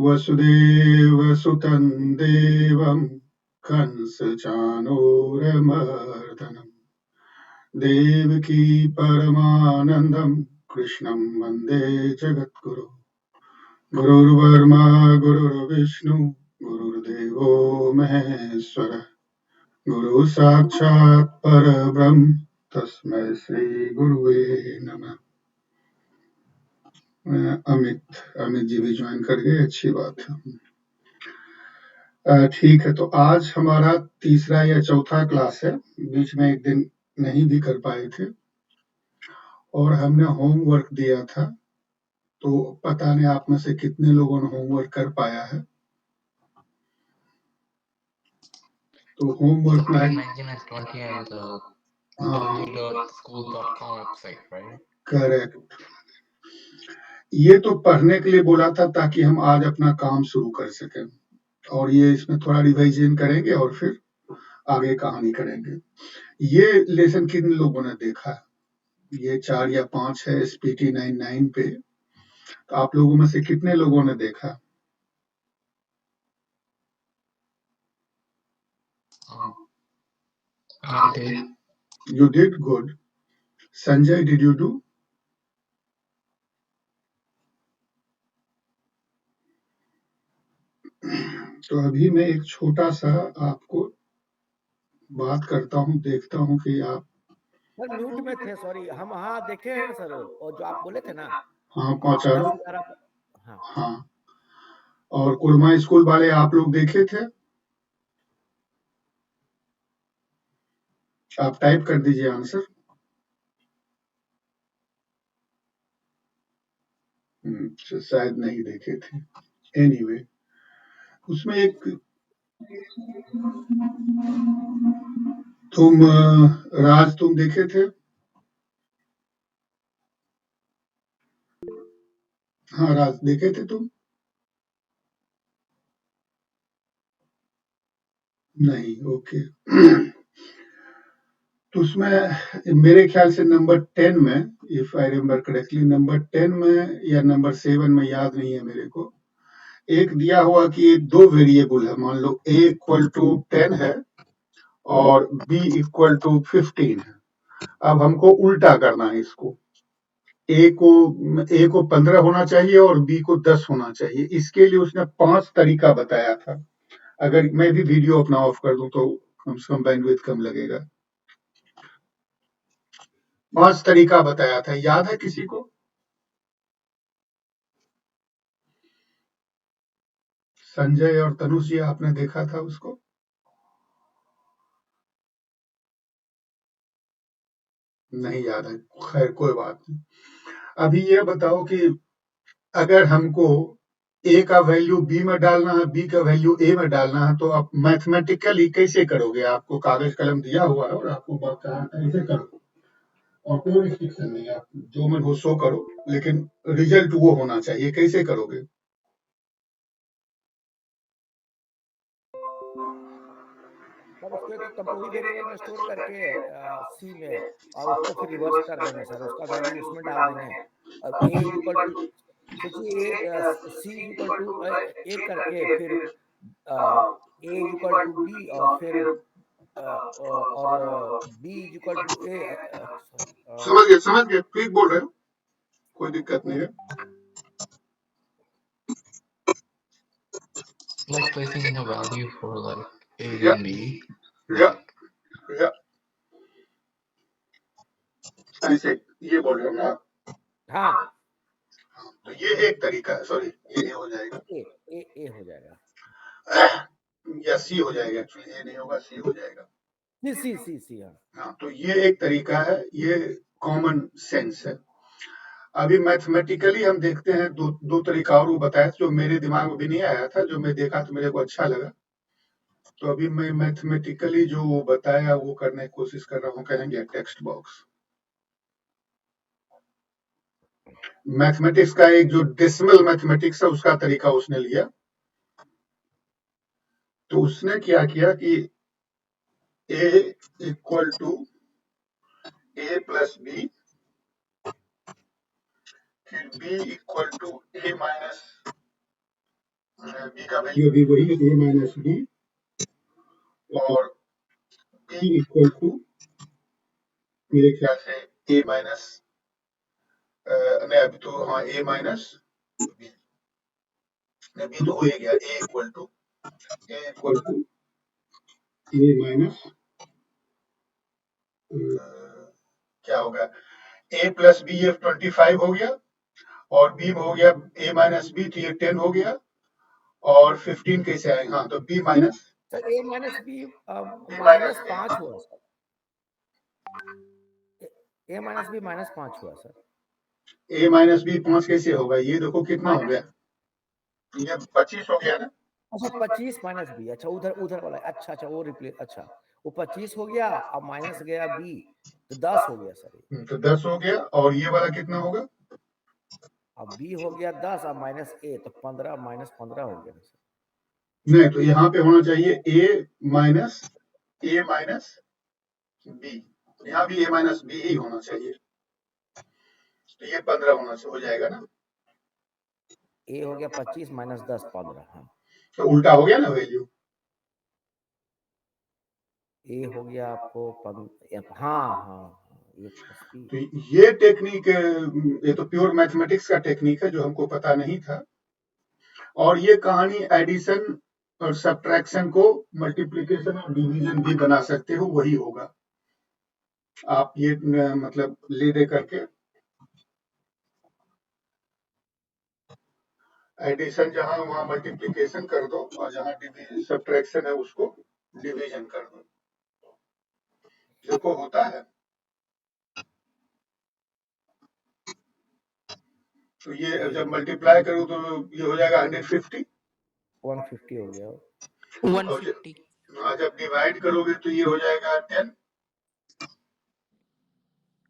वसुदेवसुतं देवं कंसचाणूरमर्दनम् देवकी परमानन्दं कृष्णं वन्दे जगद्गुरुम् गुरुर्ब्रह्मा गुरुर्विष्णु गुरुर्देवो महेश्वरः गुरु साक्षात् परब्रह्म तस्मै श्री गुरुवे नमः। अमित जी भी ज्वाइन कर गए, अच्छी बात है। ठीक है, तो आज हमारा तीसरा या चौथा क्लास है। बीच में एक दिन नहीं भी कर पाए थे और हमने होमवर्क दिया था, तो पता नहीं आप में से कितने लोगों ने होमवर्क कर पाया है। तो होमवर्क में करेक्ट, ये तो पढ़ने के लिए बोला था ताकि हम आज अपना काम शुरू कर सकें, और ये इसमें थोड़ा रिवाइजन करेंगे और फिर आगे कहानी करेंगे। ये लेसन किन लोगों ने देखा? ये 4 या 5 है SPT 99 पे। तो आप लोगों में से कितने लोगों ने देखा? I did. You did good. Sanjay, did you do? तो अभी मैं एक छोटा सा आपको बात करता हूँ, देखता हूँ कि आप सर म्यूट में थे, सॉरी। हम हाँ देखे हैं सर, और जो आप बोले थे ना, हाँ पहुंचा। 10-11। हाँ, और कुरमा स्कूल वाले आप लोग देखे थे? आप टाइप कर दीजिए आंसर। शायद नहीं देखे थे। एनीवे, उसमें एक तुम राज तुम देखे थे? हाँ राज देखे थे तुम? नहीं, ओके। तो उसमें मेरे ख्याल से नंबर 10 में, if I remember correctly, number 10 में या नंबर 7 में, याद नहीं है मेरे को, एक दिया हुआ कि 2 वेरिएबल है। मान लो a इक्वल टू 10 है और b इक्वल टू 15 है। अब हमको उल्टा करना है इसको। a को 15 होना चाहिए और b को 10 होना चाहिए। इसके लिए उसने 5 तरीका बताया था। अगर मैं भी वीडियो अपना ऑफ कर दूं तो कम से कम बैंडविड्थ कम लगेगा। 5 तरीका बताया था, याद है किसी को? संजय और तनुष जी, आपने देखा था उसको? नहीं याद है, खैर कोई बात नहीं। अभी ये बताओ कि अगर हमको a का वैल्यू b में डालना है, b का वैल्यू a में डालना है, तो आप मैथमेटिकली कैसे करोगे? आपको कागज कलम दिया हुआ है और आपको कहा है ऐसे करो, और कोई रिस्ट्रिक्शन नहीं है, आप जो मन हो सो करो, लेकिन रिजल्ट वो होना चाहिए। कैसे करोगे? सर उसको एक टेम्पोररी वेरिएबल में स्टोर करके सी में, और उसको फिर रिवर्स कर देंगे सर, उसका वैल्यू उसमें डाल देंगे। और a इक्वल टू, सोचिए सी इक्वल टू a करके फिर a इक्वल टू b, और फिर और b इक्वल टू a। समझ गए, ठीक बोल रहे हो, कोई दिक्कत नहीं है। Like placing in a value for like a या, and b. या, या, ऐसे ये बोल रहे हो ना? हाँ, तो ये एक तरीका है। सॉरी, ये हो जाएगा, ए हो जाएगा, या सी हो जाएगा। एक्चुअली ये नहीं होगा, सी हो जाएगा। सी। हाँ, तो ये एक तरीका है, ये कॉमन सेंस है। अभी मैथमेटिकली हम देखते हैं दो तरीका और वो बताया, जो मेरे दिमाग में भी नहीं आया था, जो मैं देखा तो मेरे को अच्छा लगा। तो अभी मैं मैथमेटिकली जो वो बताया वो करने की कोशिश कर रहा हूँ, कहेंगे टेक्स्ट बॉक्स। मैथमेटिक्स का एक जो डेसिमल मैथमेटिक्स है उसका तरीका उसने लिया। तो उसने क्या किया कि a equal to a plus B, फिर b equal to a minus B का वैल्यू भी वही है, ए माइनस बी, और बी इक्वल टू मेरे ख्याल से ए माइनस, नहीं अभी तो हाँ ए माइनस बी, नहीं बी तो हो ही गया, A equal to A minus क्या होगा, ए प्लस बी, ये 25 हो गया, और बी हो गया ए माइनस बी, तो ये 10 हो गया, और 15 कैसे आएगा, हाँ तो बी माइनस, सर ए माइनस बी माइनस -5 हुआ सर, ए माइनस बी -5 हुआ सर, ए माइनस बी 5 कैसे होगा, ये देखो कितना हो माइनस, गया, ये 25 हो गया ना, अच्छा 25 माइनस बी, अच्छा उधर उधर वाला, अच्छा अच्छा वो रिप्लेस, अच्छा वो 25 हो गया, अब माइनस गया बी, तो 10 हो गया सर, तो 10 हो गया, और ये वाला कितना होगा, अब बी हो गया 10, अब माइनस ए, तो 15 -15 हो गया सर, नहीं तो यहाँ पे होना चाहिए ए माइनस बी, यहाँ भी ए माइनस बी ही होना चाहिए, तो ये 15 हो जाएगा ना, ए हो गया 25 -10 15, हाँ तो उल्टा हो गया ना वैल्यू, ए हो गया आपको हाँ हाँ ए प्लस बी, तो ये टेक्निक, ये तो प्योर मैथमेटिक्स का टेक्निक है जो हमको पता नहीं था, और ये कहानी एडिशन और सब्ट्रैक्शन को मल्टीप्लिकेशन और डिवीजन भी बना सकते हो, वही होगा, आप ये मतलब ले दे करके एडिशन जहां वहां मल्टीप्लिकेशन कर दो, और जहां सब्ट्रैक्शन है उसको डिवीजन कर दो, देखो होता है, तो ये जब मल्टीप्लाई करो तो ये हो जाएगा 150, 150 हो गया, 150. जब डिवाइड करोगे तो ये हो जाएगा 10,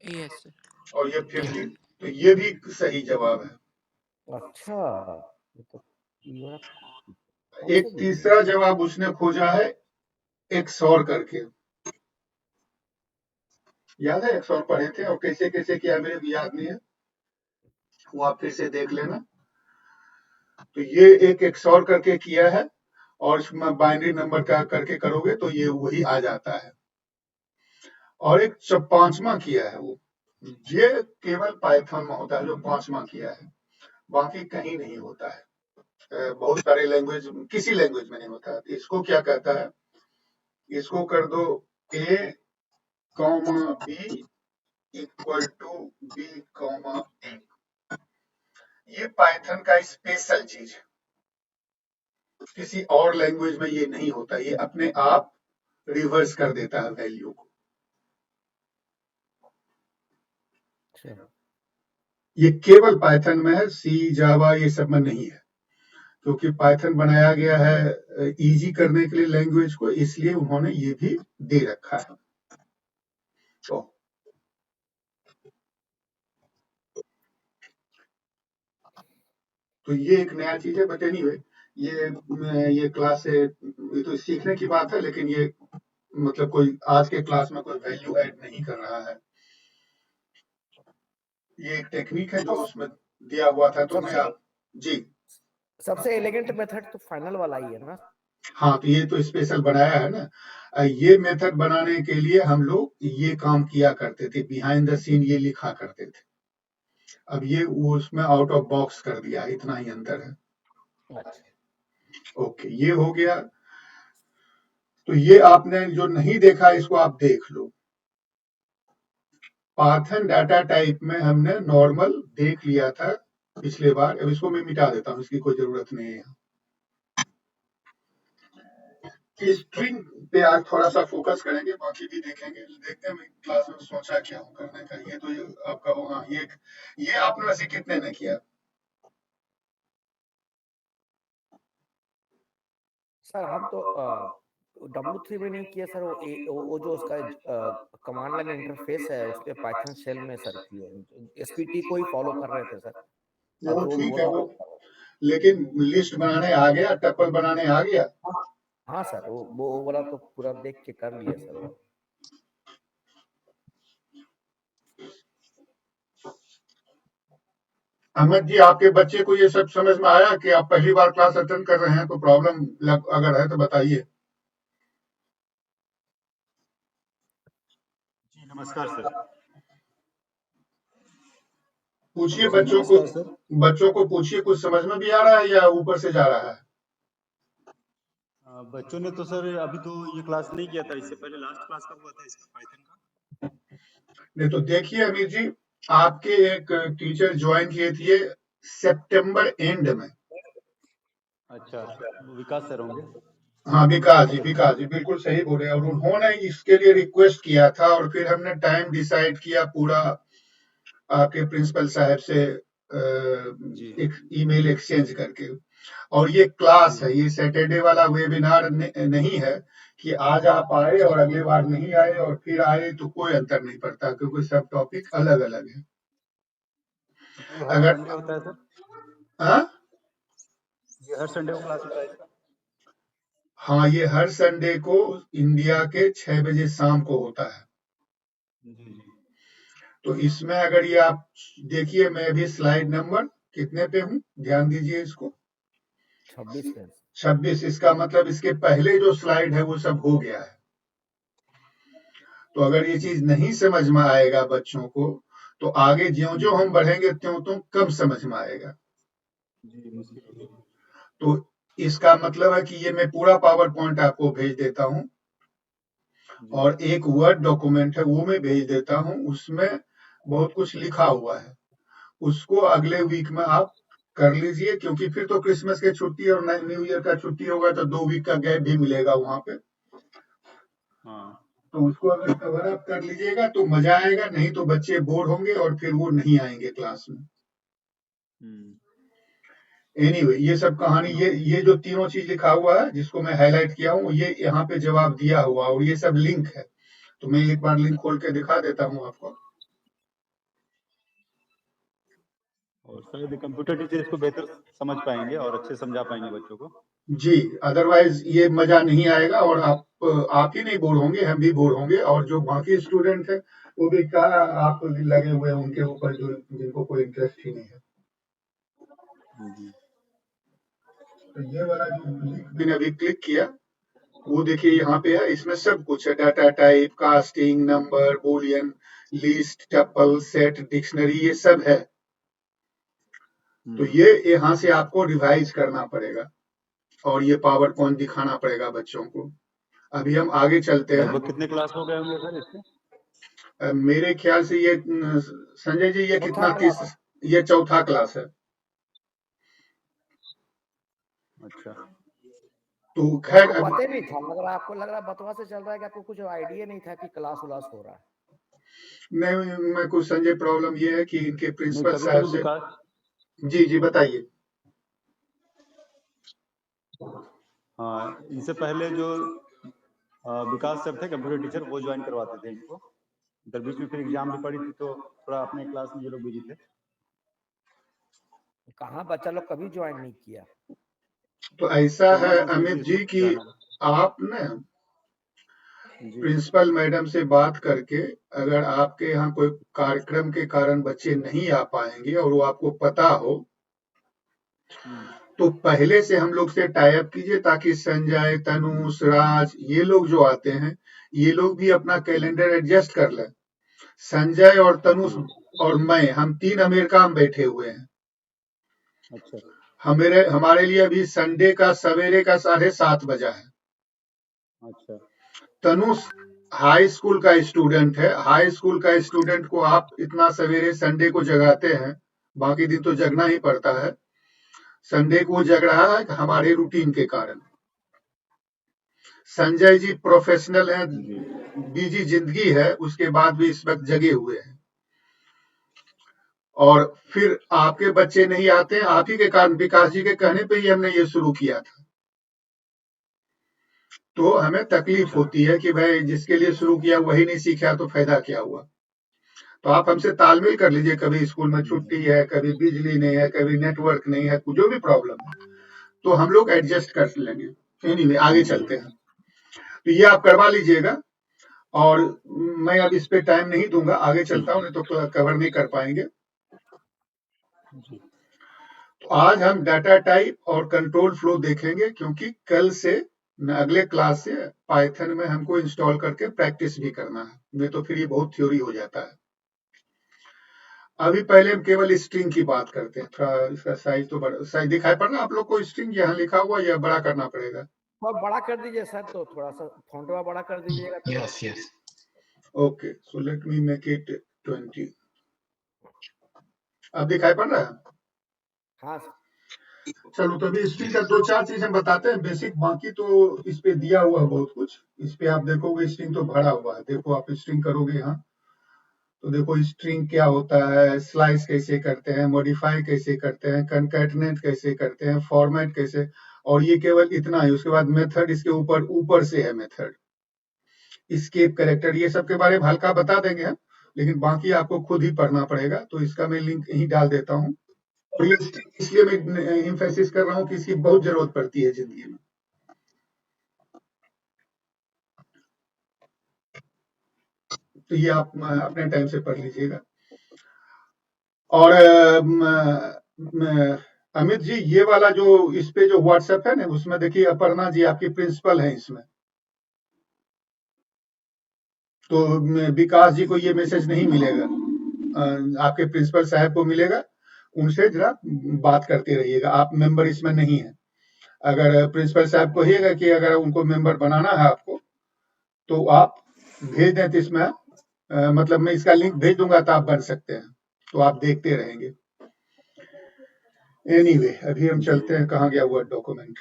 Yes, sir. और ये 15, तो ये भी सही जवाब है। अच्छा ये तो ये वाला एक तीसरा जवाब उसने खोजा है XOR करके, याद है XOR पढ़े थे, और कैसे कैसे किया मेरे भी याद नहीं है, वो आप फिर से देख लेना, तो ये एक XOR करके किया है, और इसमें बाइनरी नंबर का करके करोगे तो ये वही आ जाता है, और एक पांचवा किया है वो, ये केवल पाइथन में होता है जो पांचवा किया है, बाकी कहीं नहीं होता है, बहुत सारे लैंग्वेज, किसी लैंग्वेज में नहीं होता है, इसको क्या कहता है, इसको कर दो a comma b equal to b comma a, ये पाइथन का स्पेशल चीज है, किसी और लैंग्वेज में ये नहीं होता, ये अपने आप रिवर्स कर देता है वैल्यू को, ये केवल पाइथन में है, सी जावा ये सब में नहीं है, क्योंकि पाइथन बनाया गया है इजी करने के लिए लैंग्वेज को, इसलिए उन्होंने ये भी दे रखा है, तो ये एक नया चीज है, बट एनीवे ये क्लास से ये तो सीखने की बात है, लेकिन ये मतलब कोई आज के क्लास में कोई वैल्यू ऐड नहीं कर रहा है, ये एक टेक्निक है जो उसमें दिया हुआ था, तो मैं आप जी सबसे एलिगेंट मेथड तो फाइनल वाला ही है ना, हाँ तो ये तो स्पेशल बनाया है ना, ये मेथड बनाने के लिए हम लोग ये काम किया करते थे, बिहाइंड द सीन ये लिखा करते थे, अब ये वो उसमें आउट ऑफ बॉक्स कर दिया, इतना ही अंतर है, ओके ये हो गया, तो ये आपने जो नहीं देखा इसको आप देख लो, पाइथन डाटा टाइप में हमने नॉर्मल देख लिया था पिछले बार, अब इसको मैं मिटा देता हूँ, इसकी कोई जरूरत नहीं है, स्ट्रिंग पे आज थोड़ा सा फोकस करेंगे, बाकी भी देखेंगे, देखते हैं मैं क्लास में सोचा क्या हूँ करने का, ये तो ये आपका होगा, ये आपने वैसे कितने ने किया, सर हम तो W3 में नहीं किया सर, वो जो उसका कमांड लाइन इंटरफेस है उस पे पाइथन शेल में सर किए, SPT को ही फॉलो कर रहे थे सर, वो तो ठीक वो है तो वो, लेकिन लिस्ट बनाने आ गया, टप्पल बनाने आ गया, हाँ सर वो वाला तो पूरा देख के कर लिया सर वो, अहमद जी, आपके बच्चे को ये सब समझ में आया कि आप पहली बार क्लास अटेंड कर रहे हैं, तो प्रॉब्लम अगर है तो बताइए। जी नमस्कार सर। पूछिए जी नमस्कार सर। बच्चों को पूछिए, कुछ समझ में भी आ रहा है या ऊपर से जा रहा है? बच्चों ने तो सर अभी तो ये क्लास नहीं किया था, इससे पहले लास्ट क्लास कब हुआ था इसका पाइथन का? नहीं तो देखिए अमीर जी, आपके एक टीचर ज्वाइन किए थे सितंबर एंड में। अच्छा, वो विकास सर होंगे। हाँ, विकास जी बिल्कुल सही बोले, और उन्होंने इसके लिए रिक्वेस्ट किया था और फिर हमने टाइम डिसाइड किया पूरा आपके प्रिंसिपल साहब से जी एक ईमेल एक्सचेंज करके। और ये क्लास जी है, ये सैटरडे वाला वेबिनार नहीं है कि आज आप आए अच्छा, और अगले बार नहीं आए और फिर आए, तो कोई अंतर नहीं पड़ता क्योंकि सब टॉपिक अलग अलग है। ये हर अगर संडे होता है सर? हाँ ये हर संडे को क्लास होता है इसका? हाँ, ये हर संडे को इंडिया के 6 बजे शाम को होता है। जी जी तो इसमें अगर ये आप देखिए, मैं अभी स्लाइड नंबर कितने पे हूँ, ध्यान दीजिए इसको। 26 पे। 26। इसका मतलब इसके पहले जो स्लाइड है वो सब हो गया है। तो अगर ये चीज नहीं समझ में आएगा बच्चों को, तो आगे ज्यों-ज्यों हम बढ़ेंगे त्यों-त्यों कम समझ में आएगा। जी मुश्किल होगी। तो इसका मतलब है कि ये मैं पूरा पावर पॉइंट आपको भेज देता हूँ जी और एक वर्ड डॉक्यूमेंट है वो मैं भेज देता हूँ, उसमें बहुत कुछ लिखा हुआ है। उसको अगले वीक में आप कर लीजिए, क्योंकि फिर तो क्रिसमस की छुट्टी और न्यू ईयर का छुट्टी होगा, तो 2 वीक का गैप भी मिलेगा वहाँ पे। हाँ तो उसको अगर कवर अप कर लीजिएगा तो मजा आएगा, नहीं तो बच्चे बोर होंगे और फिर वो नहीं आएंगे क्लास में। एनीवे, ये सब कहानी, ये जो तीनों चीज लिखा हुआ है जिसको मैं हाईलाइट किया हूँ, ये यहाँ पे जवाब दिया हुआ और ये सब लिंक है। तो मैं एक बार लिंक खोल के दिखा देता हूँ आपको। और शायद कंप्यूटर टीचर इसको बेहतर समझ पाएंगे और अच्छे समझा पाएंगे बच्चों को। जी, अदरवाइज ये मजा नहीं आएगा और आप ही नहीं बोर होंगे, हम भी बोर होंगे, और जो बाकी स्टूडेंट है वो भी क्या आप लगे हुए हैं उनके ऊपर, जो जिनको कोई इंटरेस्ट ही नहीं है। जी तो ये वाला जो लिंक मैंने अभी क्लिक किया, वो देखिए यहाँ पे है, इसमें सब कुछ है, data type, casting, number, Boolean, list, tuple, set, dictionary, ये सब है। तो ये यहाँ से आपको रिवाइज करना पड़ेगा और ये पावर पॉइंट दिखाना पड़ेगा बच्चों को। अभी हम आगे चलते हैं। लगभग कितने क्लास हो गए होंगे सर इसके? मेरे ख्याल से ये संजय जी, ये चौथा कितना क्लास। ये चौथा क्लास है। अच्छा, तो तो खैर आपको अब पता ही नहीं था, मगर आपको लग रहा है बतवा से चल रहा है कि आपको कुछ आइडिया नहीं था कि क्लास उलास हो रहा है। मैं कुछ संजय, प्रॉब्लम ये है कि इनके नहीं प्रिंसिपल कभी साहब कभी से। विकास। जी बताइए। हाँ, इनसे पहले जो विकास सर थे कंप्यूटर टीचर, वो ज्वाइन करवाते थे इनको। इधर बीच में फिर एग्जाम भी पड़ी थी तो थोड़ा अपने क्लास में ये लोग बिजी थे। कहाँ बच्चा लोग कभी ज्वाइन नहीं किया। तो ऐसा है परमिशन अमित चाहिए जी इसको कि जाना आप ना जी प्रिंसिपल मैडम से बात करके, अगर आपके यहाँ कोई कार्यक्रम के कारण बच्चे नहीं आ पाएंगे और वो आपको पता हो, तो पहले से हम लोग से टाई अप कीजिए, ताकि संजय, तनुष, राज, ये लोग जो आते हैं, ये लोग भी अपना कैलेंडर एडजस्ट कर लें। संजय और तनुष और मैं, हम 3 अमेरिका में बैठे हुए हैं। अच्छा हमारे लिए अभी संडे का सवेरे का 7:30 बजा है। अच्छा तनुष हाई स्कूल का स्टूडेंट है, हाई स्कूल का स्टूडेंट को आप इतना सवेरे संडे को जगाते हैं, बाकी दिन तो जगना ही पड़ता है, संडे को जग रहा है हमारे रूटीन के कारण। संजय जी प्रोफेशनल हैं, बिजी जिंदगी है, उसके बाद भी इस वक्त जगे हुए हैं। और फिर आपके बच्चे नहीं आते हैं, आप ही के कारण, विकास जी के कहने पे ही हमने ये शुरू किया था। तो हमें तकलीफ होती है कि भाई जिसके लिए शुरू किया वही नहीं सीखा तो फायदा क्या हुआ। तो आप हमसे तालमेल कर लीजिए, कभी स्कूल में छुट्टी है, कभी बिजली नहीं है, कभी नेटवर्क नहीं है, जो भी प्रॉब्लम है, तो हम लोग एडजस्ट कर लेंगे। एनीवे, आगे चलते हैं। तो ये आप करवा लीजिएगा, और मैं अब इस पे टाइम नहीं दूंगा, आगे चलता हूँ, नहीं तो कवर नहीं कर पाएंगे। जी। तो आज हम डाटा टाइप और कंट्रोल फ्लो देखेंगे, क्योंकि कल से अगले क्लास से पाइथन में हमको इंस्टॉल करके प्रैक्टिस भी करना है, नहीं तो फिर ये बहुत थ्योरी हो जाता है। अभी पहले हम केवल स्ट्रिंग की बात करते हैं। थोड़ा इसका साइज तो बड़ा, साइज दिखाई पड़ रहा है आप लोग को? स्ट्रिंग यहाँ लिखा हुआ या बड़ा करना पड़ेगा? थोड़ा बड़ा कर दीजिए सर, तो थोड़ा सा फॉन्ट बड़ा कर दीजिएगा तो। Yes. Okay, so let me make it 20। अब दिखाई पड़ रहा है? हाँ सर। चलो, तो अभी स्ट्रिंग का दो चार चीज हम बताते हैं बेसिक, बाकी तो इस पे दिया हुआ है बहुत कुछ। इस पे आप देखोगे स्ट्रिंग तो भरा हुआ है। देखो, आप स्ट्रिंग करोगे यहाँ तो देखो स्ट्रिंग क्या होता है, स्लाइस कैसे करते हैं, मॉडिफाई कैसे करते हैं, कंकैटनेट कैसे करते हैं, फॉर्मेट कैसे, और ये केवल इतना है। उसके बाद मेथड इसके ऊपर ऊपर से है, मेथड, एस्केप कैरेक्टर, ये सब के बारे में हल्का बता देंगे हम, लेकिन बाकी आपको खुद ही पढ़ना पड़ेगा। तो इसका मैं लिंक यहीं डाल देता हूँ। और ये स्ट्रिंग इसलिए मैं एम्फेसिस कर रहा हूँ कि इसकी बहुत जरूरत पड़ती है जिंदगी में। तो ये आप अपने टाइम से पढ़ लीजिएगा। और अमित जी, ये वाला जो इस पे जो व्हाट्सएप है ना, उसमें देखिए अपर्णा जी आपकी प्रिंसिपल है इसमें। तो विकास जी को ये मैसेज नहीं मिलेगा, आपके प्रिंसिपल साहब को मिलेगा। उनसे जरा बात करते रहिएगा। आप मेंबर इसमें नहीं है। अगर प्रिंसिपल साहब को कहिएगा कि अगर उनको मेंबर बनाना है आपको, तो आप भेज दें, तो इसमें मतलब मैं इसका लिंक भेज दूंगा तो आप बन सकते हैं। तो आप देखते रहेंगे। एनीवे, अभी हम चलते हैं, कहाँ गया हुआ डॉक्यूमेंट?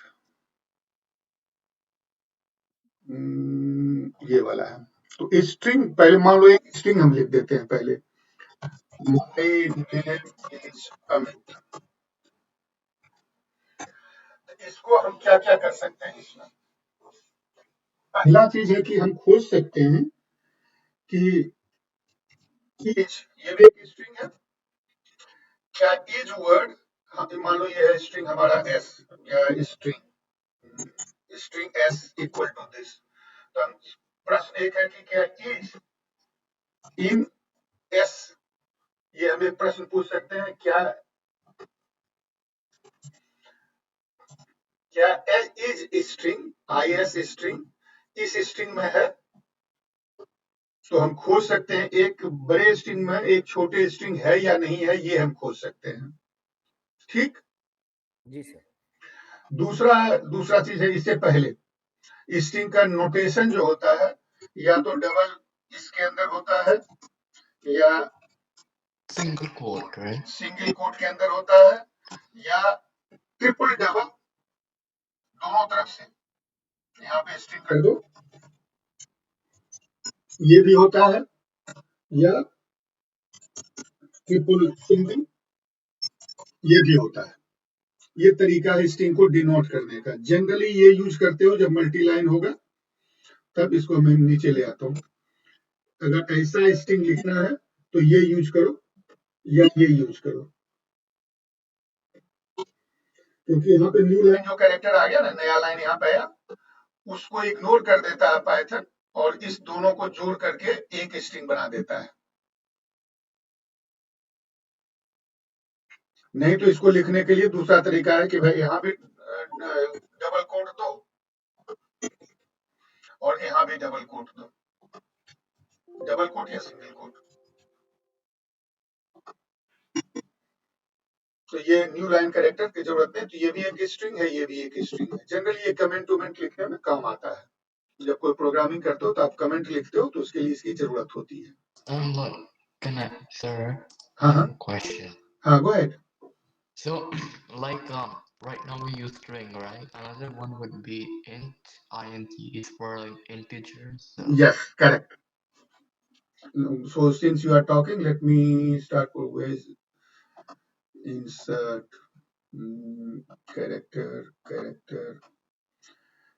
ये वाला है। तो स्ट्रिंग, पहले मान लो एक स्ट्रिंग हम लिख देते हैं पहले, My name is अमित। इसको हम क्या क्या कर सकते हैं इसमें? पहला चीज है कि हम खोज सकते हैं कि इज, ये भी एक स्ट्रिंग है क्या? इज वर्ड, मान लो ये है स्ट्रिंग हमारा एस, या string S equal to this. तो हम, प्रश्न एक है कि क्या इज इन एस, ये हम एक प्रश्न पूछ सकते हैं। क्या is string, I S string, इस स्ट्रिंग में है? तो हम खोज सकते हैं एक बड़े स्ट्रिंग में एक छोटे स्ट्रिंग है या नहीं है, ये हम खोज सकते हैं। ठीक। जी सर। दूसरा चीज है, इससे पहले स्ट्रिंग का नोटेशन जो होता है, या तो डबल इसके अंदर होता है, या Single quote, right? Single quote के अंदर होता है, या ट्रिपल डबल, दोनों तरफ से यहाँ पे स्ट्रिंग कर दो, ये भी होता है, या ट्रिपल सिंगल, ये भी होता है। ये तरीका है स्ट्रिंग को डिनोट करने का। जनरली ये यूज करते हो जब मल्टी लाइन होगा, तब इसको मैं नीचे ले आता हूँ। अगर ऐसा स्ट्रिंग लिखना है तो ये यूज करो, या ये यूज करो, क्योंकि यहाँ पे न्यू लाइन जो कैरेक्टर आ गया ना, नया लाइन यहाँ पे आया, उसको इग्नोर कर देता है पाइथन, और इस दोनों को जोड़ करके एक स्ट्रिंग बना देता है। नहीं तो इसको लिखने के लिए दूसरा तरीका है कि भाई यहाँ भी डबल कोट दो, और यहाँ भी डबल कोट दो, डबल कोट या सिंगल कोट। तो ये न्यू लाइन कैरेक्टर की जरूरत नहीं। तो ये भी एक स्ट्रिंग है, ये भी एक स्ट्रिंग है। जनरली ये कमेंट टू कमेंट लिखने में काम आता है। जब कोई प्रोग्रामिंग करते हो तो आप कमेंट लिखते हो, तो उसके लिए इसकी जरूरत होती है। Like, can I, sir? हाँ I हाँ have a question. हाँ, go ahead. So, like, right now we use string, right? Another one would be int. Int is for like integers. So, Yes, correct. So since you are talking, let me start with insert character.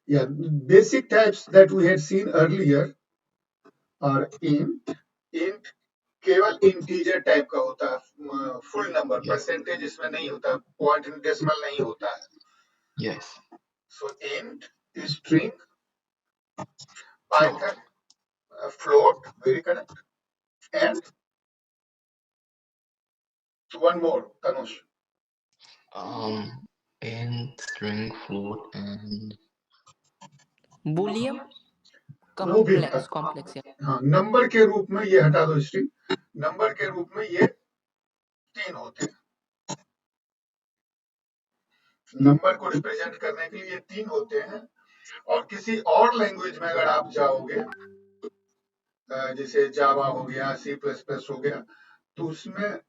Yeah, basic types that we had seen earlier are int केवल integer type का होता है, full number, percentage इसमें नहीं होता, point decimal नहीं होता है। yes. So int, string, Float. Python, float, very correct, and One more, Tanush. Int, string, float, and Boolean वो भी हटा complex yeah. हाँ, नंबर के रूप में ये हटा दो स्ट्रिंग, नंबर के रूप में ये 3 होते हैं। नंबर को रिप्रेजेंट करने के लिए 3 होते हैं, और किसी और लैंग्वेज में अगर आप जाओगे, जैसे जावा हो गया, सी प्लस प्लस हो गया, तो उसमें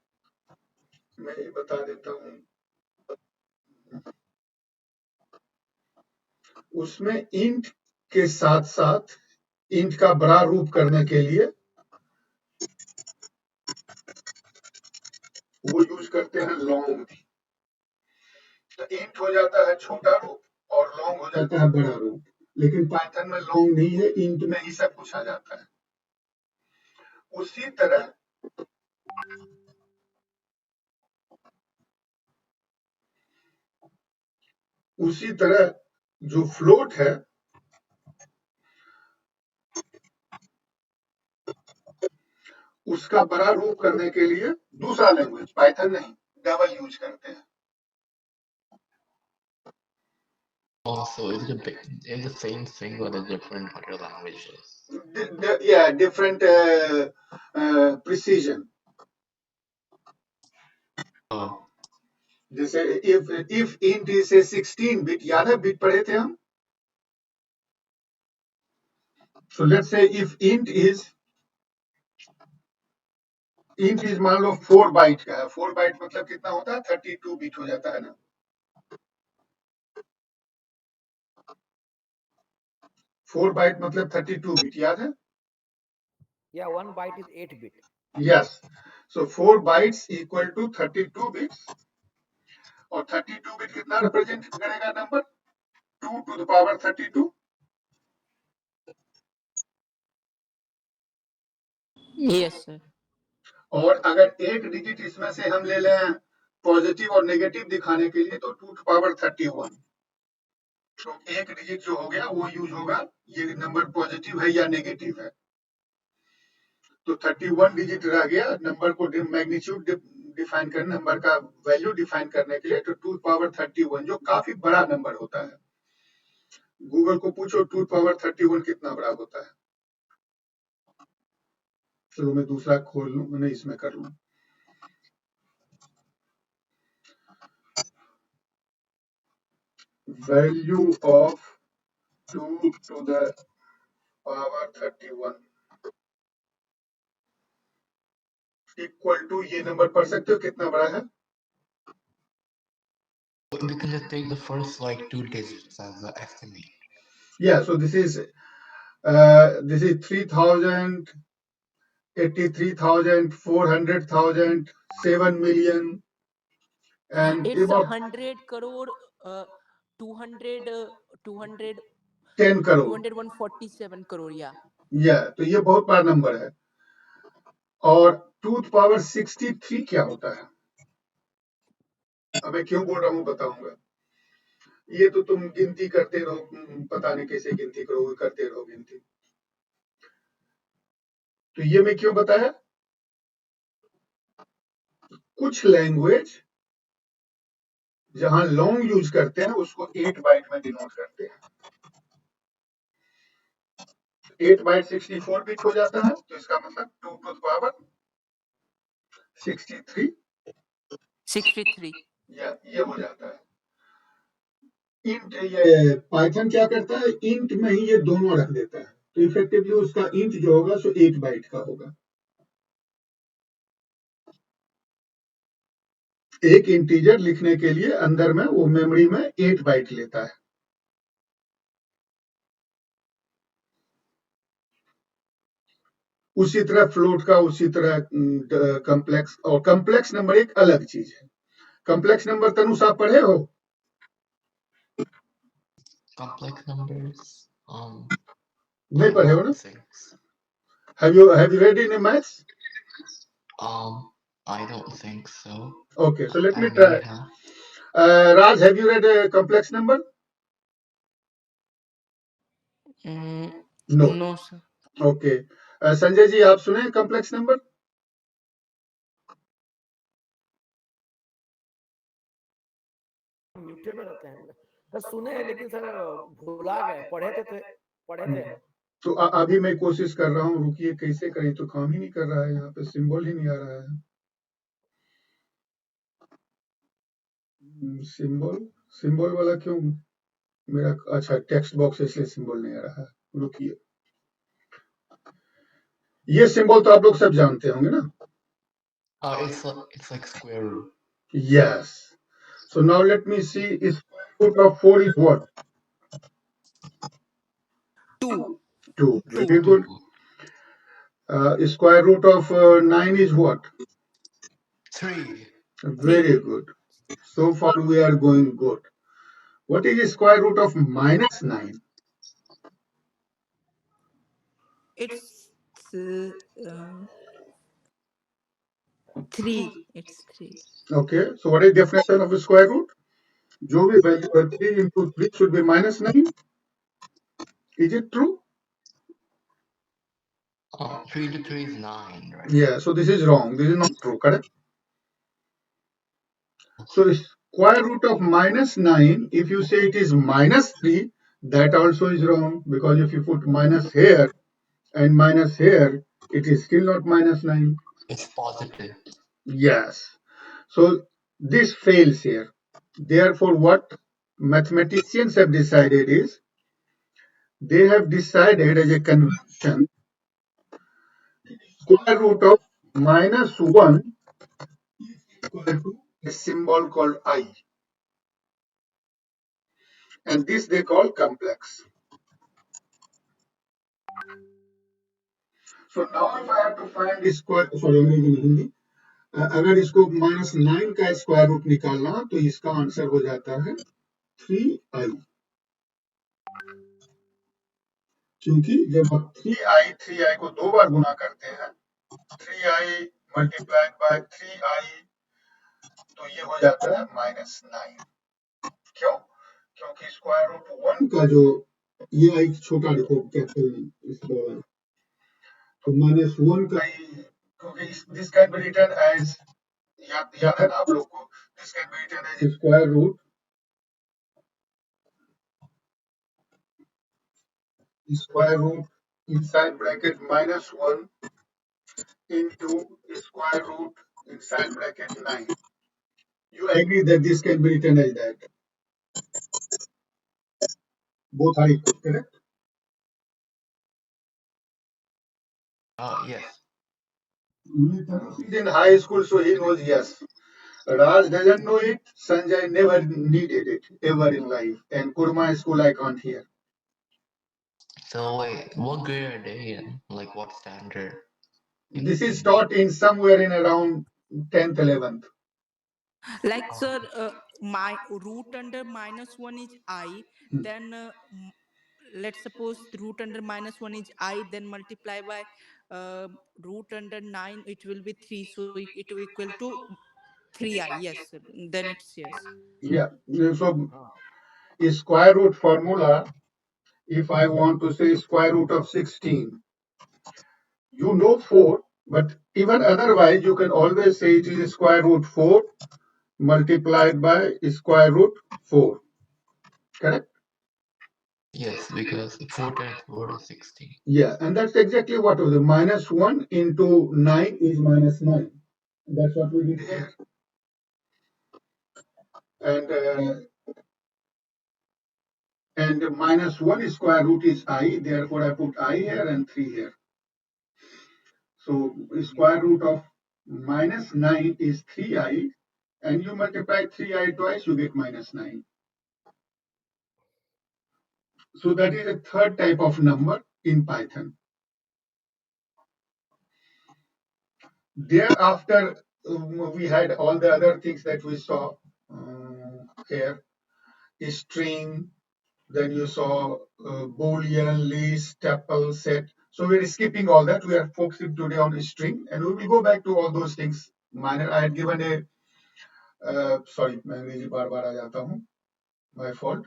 मैं ये बता देता हूँ, उसमें इंट के साथ साथ इंट का बड़ा रूप करने के लिए वो यूज करते हैं लॉन्ग। तो इंट हो जाता है छोटा रूप और लॉन्ग हो जाता है बड़ा रूप, लेकिन पाइथन में लॉन्ग नहीं है, इंट में ही सब कुछ आ जाता है। उसी तरह जो फ्लोट है, उसका बड़ा रूप करने के लिए दूसरा लैंग्वेज, पाइथन नहीं, डबल यूज करते हैं। also is the same thing with the different other languages. Yeah, different precision. Oh, जैसे if int is a 16 bit, याद है बिट पढ़े थे हम? So let's say if int is मान लो 4 बाइट का है, 4 बाइट मतलब कितना होता है? 32 बिट हो जाता है ना। 4 बाइट मतलब 32 बिट, याद है? Yeah, 1 byte is 8 bit. Yes. So 4 bytes equal to 32 bits, और 32 बिट कितना रिप्रेजेंट करेगा number? 2 to the power 32। Yes sir. और अगर एक डिजिट इसमें से हम ले लें पॉजिटिव और नेगेटिव दिखाने के लिए, तो 2 to the power 31। तो एक डिजिट जो हो गया वो यूज होगा, ये नंबर पॉजिटिव है या नेगेटिव है। तो 31 डिजिट रह गया नंबर को मैग्नीट्यूड डिफाइन करने, नंबर का वैल्यू डिफाइन करने के लिए। तो 2 पावर 31 जो काफी बड़ा नंबर होता है। गूगल को पूछो 2 पावर 31 कितना बड़ा होता है। चलो मैं दूसरा खोल लूं, मैं इसमें कर लूं। Value of 2 to the power 31 equal to, ये नंबर पढ़ सकते हो कितना बड़ा है? we can just take the first like 2 digits as the estimate. Yeah, so this is 3,000, 83,000, 400,000, 7 million, and It's about 100 crore 200 10 crore. 247 crore yeah. तो ये बहुत बड़ा नंबर है। और 2 to the power 63 क्या होता है? अब मैं क्यों बोल रहा हूँ बताऊंगा। ये तो तुम गिनती करते रहो, पता नहीं कैसे गिनती करोगे, करते रहो गिनती। तो ये मैं क्यों बताया? कुछ लैंग्वेज जहां लॉन्ग यूज करते हैं उसको 8 बाइट में डिनोट करते हैं। 8 बाइट 64 बिट हो जाता है, तो इसका मतलब 2 to the power 63 ये हो जाता है। इंट, ये पाइथन क्या करता है, इंट में ही ये दोनों रख देता है, तो इफेक्टिवली उसका इंट जो होगा सो 8 बाइट का होगा। एक इंटीजर लिखने के लिए अंदर में वो मेमोरी में 8 बाइट लेता है। उसी तरह फ्लोट का, उसी तरह कम्प्लेक्स, और कम्प्लेक्स नंबर एक अलग चीज है। कम्प्लेक्स नंबर तनुष आप पढ़े हो? Complex numbers? नहीं I पढ़े हो don't ना? think so. Have you read in maths? I don't think so. Okay, so let I me may try. have. Raj, have you read a complex number? No. No sir. Okay. Sanjay ji आप सुने complex number? म्यूटे में रहते हैं sir, सुने हैं लेकिन sir भुला गए, पढ़े थे। तो अभी मैं कोशिश कर रहा हूँ, रुकिए कैसे करें, तो काम ही नहीं कर रहा है, यहाँ पे सिंबल ही नहीं आ रहा है। सिंबल वाला क्यों मेरा, अच्छा टेक्स्ट बॉक्स इसलिए सिंबल नहीं आ रहा है, रुकिए। ये सिंबल तो आप लोग सब जानते होंगे ना? It's like square root. Yes. So now let me see, is square root of 4 is what? 2. 2. Very Two. good. Square root of 9 is what? 3. Very good. So far we are going good. What is the square root of minus 9? It's 3. It's 3. Okay. So what is the definition of a square root? जो भी value 3 into 3 should be minus 9. Is it true? 3 to 3 is 9, right? Yeah. So this is wrong. This is not true. Correct? So the square root of minus 9, if you say it is minus 3, that also is wrong, because if you put minus here and minus here, it is still not minus 9. It's positive. Yes. So this fails here. Therefore, what mathematicians have decided is, they have decided as a convention, square root of minus 1 is equal to a symbol called I. And this they call complex. So now if I have to find the square, sorry अंग्रेजी में हिंदी, अगर इसको -9 का square root निकालना तो इसका answer हो जाता है 3i, क्योंकि जब 3i को 2 बार गुना करते हैं, 3i मल्टीप्लाइड बाय 3i, तो ये हो जाता है -9। क्यों? क्योंकि स्क्वायर रूट 1 का जो ये एक छोटा लिखो कैपिटल इस डॉलर, तो -1 का ही, क्योंकि this can be written as, याद है ना आप लोग को, this can be written as square root inside bracket -1 into square root inside bracket 9. You agree that this can be written as that? Both are equal, correct? Yes. He's in high school, so he knows yes. Raj doesn't know it. Sanjay never needed it ever in life. And Kurma school, I can't hear. So wait, what grade are they in? Like what standard? This is taught in somewhere in around 10th, 11th. Like sir, my root under -1 is I. Then let's suppose root under -1 is I. Then multiply by root under 9, it will be 3. So it will equal to 3i. Yes, sir. Then it's yes. Yeah. So square root formula, if I want to say square root of 16, you know 4, but even otherwise you can always say it is square root 4 multiplied by square root 4. Correct? Yes, because 4 times 4 is 16. Yeah, and that's exactly what was the -1 into 9 is -9. That's what we did here. And -1 square root is I, therefore I put I here and 3 here. So square root of -9 is 3i, and you multiply 3i twice, you get -9. So that is a third type of number in Python. Thereafter, we had all the other things that we saw here, string, then you saw Boolean, list, tuple, set. So we're skipping all that. We are focusing today on string, and we will go back to all those things minor. I had given a, sorry, मैं अंग्रेजी बार-बार आ जाता हूँ, my fault.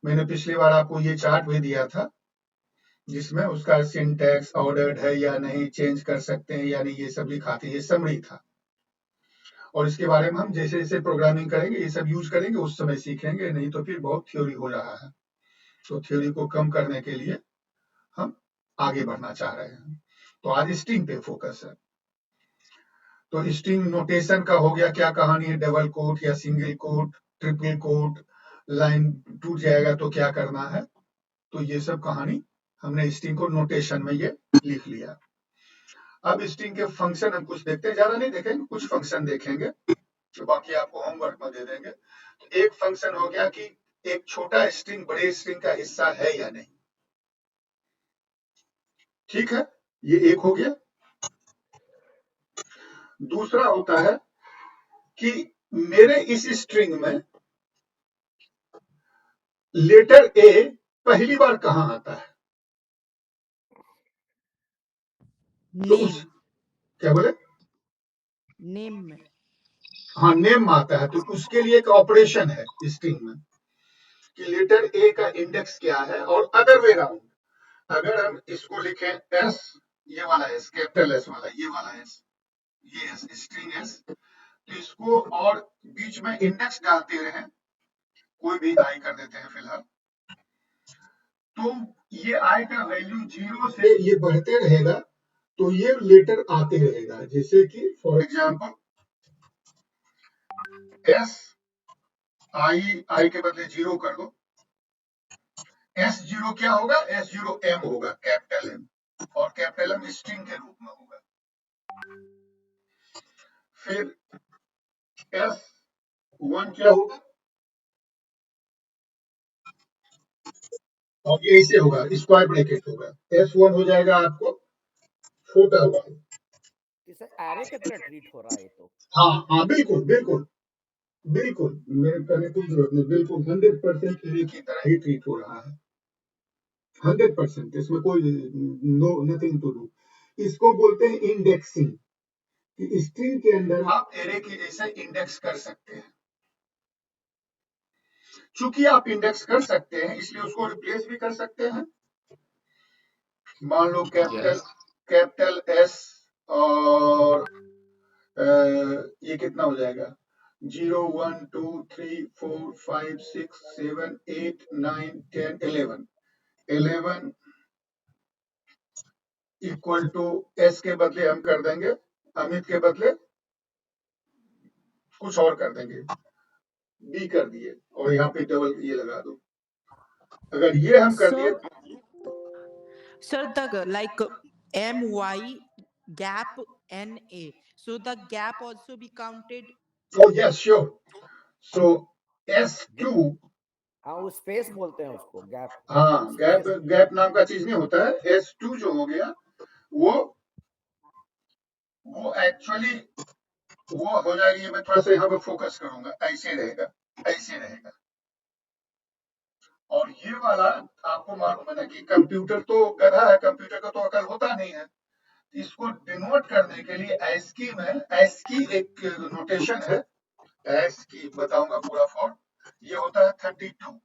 मैंने पिछली बार आपको ये chart भी दिया था, जिसमें उसका सिंटैक्स ऑर्डर्ड है या नहीं, चेंज कर सकते हैं या नहीं, ये सब लिखा था, ये समरी था। और इसके बारे में हम जैसे जैसे प्रोग्रामिंग करेंगे ये सब यूज करेंगे उस समय सीखेंगे, नहीं तो फिर बहुत थ्योरी हो रहा है। तो थ्योरी को कम करने के लिए हम आगे बढ़ना चाह रहे हैं। तो आज स्ट्रिंग पे फोकस है। तो स्ट्रिंग नोटेशन का हो गया, क्या कहानी है, डबल कोट या single quote, triple quote, line टूट जाएगा तो क्या करना है, तो ये सब कहानी हमने स्ट्रिंग को नोटेशन में ये लिख लिया। अब स्ट्रिंग के फंक्शन हम कुछ देखते हैं, ज्यादा नहीं देखेंगे, कुछ फंक्शन देखेंगे, तो बाकी आपको होमवर्क में दे देंगे। तो एक फंक्शन हो गया कि एक छोटा स्ट्रिंग बड़े स्ट्रिंग का हिस्सा है या नहीं, ठीक है, ये एक हो गया। दूसरा होता है कि मेरे इस स्ट्रिंग में लेटर ए पहली बार कहां आता है, तो नेम, उस क्या बोले, नेम में। हाँ नेम आता है, तो उसके लिए एक ऑपरेशन है स्ट्रिंग में कि लेटर ए का इंडेक्स क्या है, और अदर वे राउंड अगर हम इसको लिखें एस, ये वाला एस, कैपिटल एस वाला, ये वाला एस, ये एस स्ट्रिंग एस, तो इसको और बीच में इंडेक्स डालते रहे, कोई भी आई कर देते हैं फिलहाल, तो ये आई का वैल्यू 0 से ये बढ़ते रहेगा, तो ये लेटर आते रहेगा। जैसे कि फॉर एग्जांपल एस आई के बदले 0 कर दो, S0 क्या होगा, S0 M होगा, कैपिटल एम, और कैपिटल एम स्ट्रिंग के रूप में होगा। फिर S1 क्या होगा, और ये ऐसे होगा, स्क्वायर ब्रैकेट होगा, S1 हो जाएगा आपको छोटा वाला। इसे एरे की तरह ट्रीट हो रहा है ये तो। हाँ हाँ बिल्कुल बिल्कुल बिल्कुल, मेरे कहने की जरूरत नहीं, बिल्कुल 100% एरे की तरह ही ट्रीट हो रहा है, 100%, इसमें कोई नो नथिंग टू डू। इसको बोलते हैं इंडेक्सिंग, कि स्ट्रिंग के अंदर आप एरे के जैसे इंडेक्स कर सकते हैं। चूंकि आप इंडेक्स कर सकते हैं इसलिए उसको रिप्लेस भी कर सकते हैं। मान लो कैपिटल Yes. कैपिटल एस और ये कितना हो जाएगा, 0 1 2 3 4 5 6 7 8 9 10 11 11 इक्वल टू एस के बदले हम कर देंगे, अमित के बदले कुछ और कर देंगे, बी कर दिए, और यहाँ पे डबल ये लगा दो। अगर ये हम कर दिए, Sir, the like my gap na, so the gap also be counted. oh yes sure, so S2, हाँ वो स्पेस बोलते हैं उसको, गैप। हाँ गैप स्पेस गैप नाम का चीज नहीं होता है। S2 जो हो गया वो एक्चुअली वो हो जाएगी, मैं थोड़ा सा यहाँ पे फोकस करूंगा, ऐसे रहेगा, ऐसे रहेगा। और ये वाला आपको मालूम है ना कि कंप्यूटर तो गधा है, कंप्यूटर का तो अकल होता नहीं है, इसको डिनोट करने के लिए एस्की में एस्की एक नोटेशन है, एस्की बताऊंगा पूरा फॉर्म, ये होता है 32।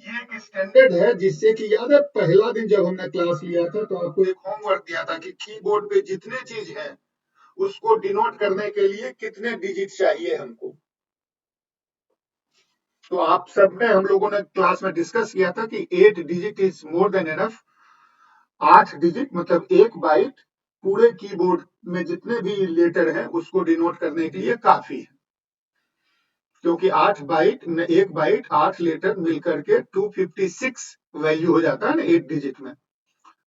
ये एक स्टैंडर्ड है, जिससे कि याद है पहला दिन जब हमने क्लास लिया था तो आपको एक होमवर्क दिया था कि कीबोर्ड पे जितने चीज है उसको डिनोट करने के लिए कितने डिजिट चाहिए हमको। तो आप सब में हम लोगों ने क्लास में डिस्कस किया था कि 8 digit is more than enough, 8 digit मतलब एक बाइट पूरे कीबोर्ड में जितने भी लेटर हैं उसको डिनोट करने के लिए काफी है, क्योंकि 8 बाइट में एक बाइट 8 लेटर मिलकर के 256 वैल्यू हो जाता है ना 8 डिजिट में।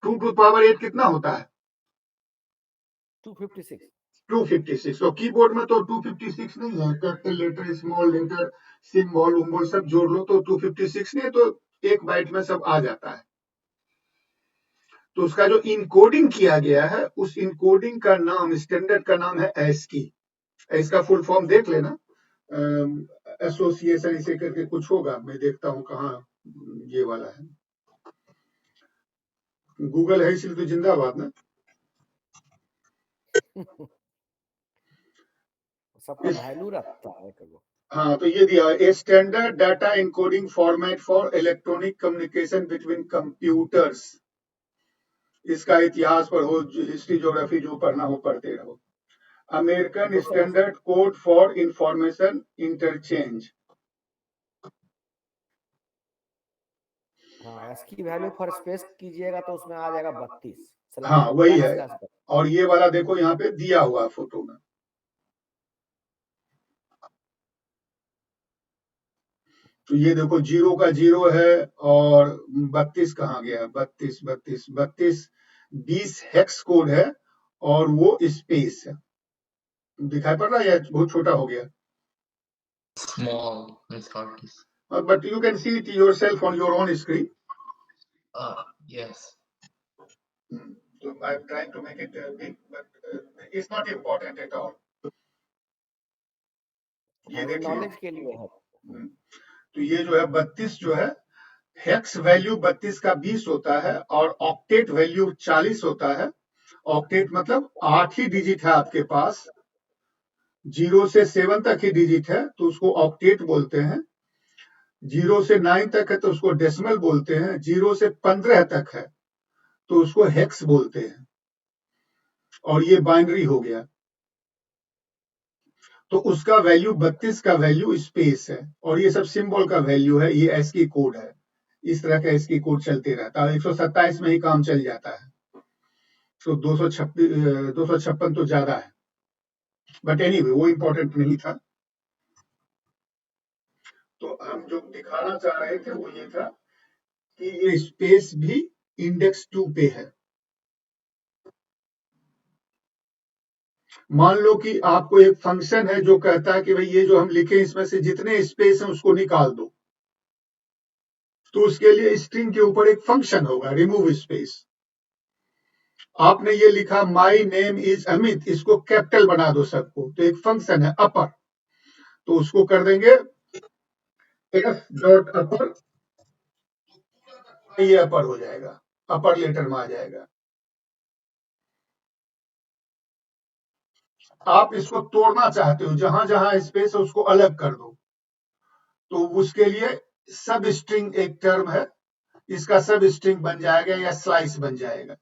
2 टू पावर 8 कितना होता है, 256। 256। तो कीबोर्ड में तो 256 नहीं है, capital letter small letter symbol उम्बल सब जोड़ लो तो 256 नहीं है, तो एक बाइट में सब आ जाता है। तो उसका जो इनकोडिंग किया गया है उस इनकोडिंग का नाम, स्टैंडर्ड का नाम है एस्की। इसका फुल फॉर्म देख लेना, एसोसिएशन इसे करके कुछ होगा, मैं देखता हूँ कहाँ ये वाला है, गूगल है इसलिए तो जिंदाबाद ना। सबका वैल्यू रखता है कभी। हाँ तो ये दिया a standard data encoding format for electronic communication between computers. इसका इतिहास पढ़ो, हिस्ट्री ज्योग्राफी जो पढ़ना हो पढ़ते रहो। American 280 standard code for information interchange. हाँ, ASCII वैल्यू फॉर स्पेस कीजिएगा तो उसमें आ जाएगा 32 हाँ वही है, /32। और ये वाला देखो यहाँ पे दिया हुआ फोटो में। तो ये देखो 0 का 0 है, और 32 कहाँ गया, 32 32 32 20 हेक्स कोड है, और वो स्पेस है। दिखाई पड़ रहा है या बहुत छोटा हो गया? Small and Sharkies. But you can see it yourself on your own screen. Yes. So I'm trying to make it big, but it's not important at all. ये हाँ, ये देखिए, नॉलेज के लिए है। तो ये जो है 32 जो है, हेक्स वैल्यू 32 का 20 होता है, और ऑक्टेट वैल्यू 40 होता है। ऑक्टेट मतलब 8 ही डिजिट है आपके पास, 0 से 7 तक ही डिजिट है तो उसको ऑक्टेट बोलते हैं। 0 से 9 तक है तो उसको डेसिमल बोलते हैं। 0 से 15 तक है तो उसको हेक्स बोलते हैं, और ये बाइनरी हो गया। तो उसका वैल्यू 32 का वैल्यू स्पेस है, और ये सब सिंबल का वैल्यू है, ये ASCII कोड है। इस तरह का ASCII कोड चलते रहता है। 127 में ही काम चल जाता है, तो 256 तो ज्यादा है, बट एनीवे वो इंपॉर्टेंट नहीं था। तो हम जो दिखाना चाह रहे थे वो ये था कि ये स्पेस भी इंडेक्स 2 पे है। मान लो कि आपको एक फंक्शन है जो कहता है कि भाई ये जो हम लिखे इसमें से जितने स्पेस हैं उसको निकाल दो, तो उसके लिए स्ट्रिंग के ऊपर एक फंक्शन होगा रिमूव स्पेस। आपने ये लिखा माई नेम इज अमित, इसको कैपिटल बना दो सबको, तो एक फंक्शन है अपर, तो उसको कर देंगे f.upper, ये अपर हो जाएगा, अपर लेटर में आ जाएगा। आप इसको तोड़ना चाहते हो, जहां जहां स्पेस है उसको अलग कर दो, तो उसके लिए सब स्ट्रिंग एक टर्म है, इसका सब स्ट्रिंग बन जाएगा या स्लाइस बन जाएगा।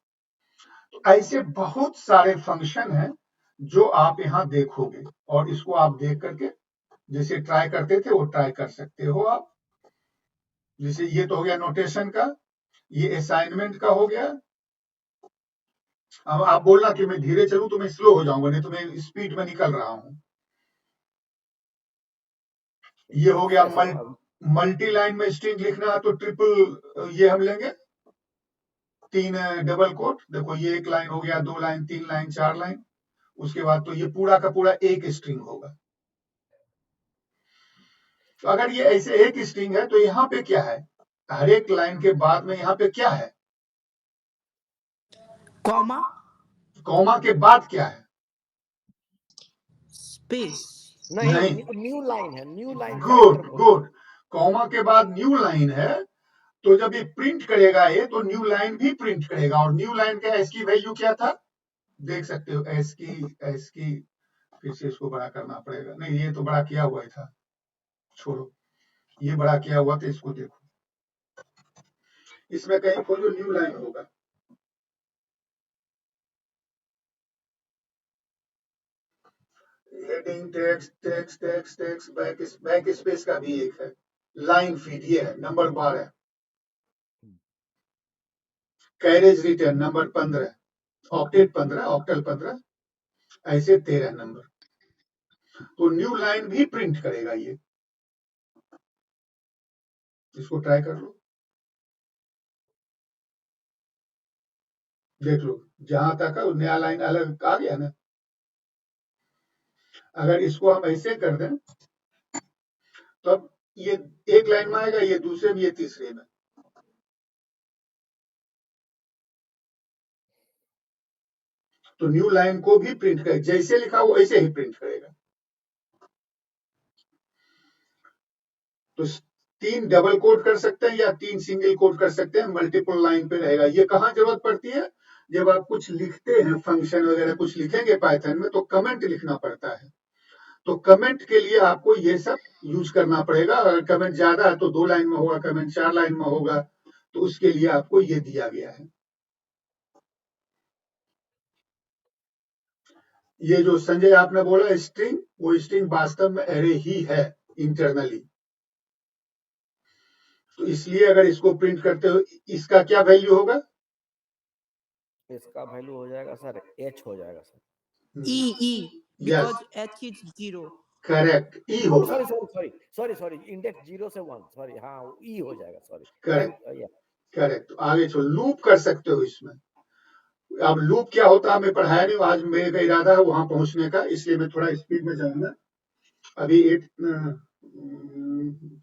तो ऐसे बहुत सारे फंक्शन हैं जो आप यहां देखोगे, और इसको आप देख करके जैसे ट्राई करते थे वो ट्राई कर सकते हो आप। जैसे ये तो हो गया नोटेशन का, ये असाइनमेंट का हो गया। अब आप बोलना कि मैं धीरे चलूं तो मैं स्लो हो जाऊंगा, नहीं तो मैं स्पीड में निकल रहा हूं। ये हो गया मल्टी लाइन में स्ट्रिंग लिखना है तो ट्रिपल ये हम लेंगे, 3 डबल कोट। देखो ये 1 लाइन हो गया, 2 लाइन, 3 लाइन, 4 लाइन, उसके बाद तो ये पूरा का पूरा एक स्ट्रिंग होगा। तो अगर ये ऐसे एक स्ट्रिंग है तो यहाँ पे क्या है, हर एक लाइन के बाद में यहाँ पे क्या है, कॉमा, कॉमा के बाद क्या है, स्पेस। नहीं। न्यू लाइन है, न्यू लाइन गुड कैरेक्टर बोलते गुड, कॉमा के बाद न्यू लाइन है, तो जब ये प्रिंट करेगा ये, तो न्यू लाइन भी प्रिंट करेगा। और न्यू लाइन का ASCII वैल्यू क्या था, देख सकते हो ASCII। फिर से इसको बड़ा करना पड़ेगा, नहीं ये तो बड़ा किया हुआ ही था, छोड़ो, ये बड़ा किया हुआ तो इसको देखो, इसमें कहीं खोजो न्यू लाइन होगा। Heading, text text text text, back space का भी एक है, लाइन फीड ये है number 12, carriage return number 15, octet 15, octal 15, ऐसे 13 नंबर। तो न्यू लाइन भी प्रिंट करेगा ये, इसको ट्राई कर लो, देख लो जहां तक है नया लाइन अलग आ गया ना। अगर इसको हम ऐसे कर दें तो अब ये एक लाइन में आएगा, ये दूसरे में, ये तीसरे में। तो न्यू लाइन को भी प्रिंट करेगा, जैसे लिखा वो ऐसे ही प्रिंट करेगा। तो 3 डबल कोट कर सकते हैं या 3 सिंगल कोट कर सकते हैं, मल्टीपल लाइन पे रहेगा। ये कहाँ जरूरत पड़ती है, जब आप कुछ लिखते हैं, फंक्शन वगैरह कुछ लिखेंगे पाइथन में, तो कमेंट लिखना पड़ता है। तो कमेंट के लिए आपको ये सब यूज करना पड़ेगा। अगर कमेंट ज्यादा है तो 2 लाइन में होगा, कमेंट 4 लाइन में होगा, तो उसके लिए आपको ये दिया गया है। ये जो संजय आपने बोला स्ट्रिंग, वो स्ट्रिंग वास्तव में एरे ही है इंटरनली। तो इसलिए अगर इसको प्रिंट करते हो, इसका क्या वैल्यू होगा? इसका वैल्यू हो जाएगा सर h हो जाएगा sir. E because H is 0. Correct, E होगा। सॉरी इंडेक्स 0 से 1, सॉरी हाँ ई हो जाएगा, सॉरी करेक्ट करेक्ट। आगे चलो, लूप कर सकते हो इसमें। अब लूप क्या होता है हमें पढ़ाया नहीं, आज मेरे का इरादा है वहां पहुंचने का, इसलिए मैं थोड़ा स्पीड में जाऊंगा। अभी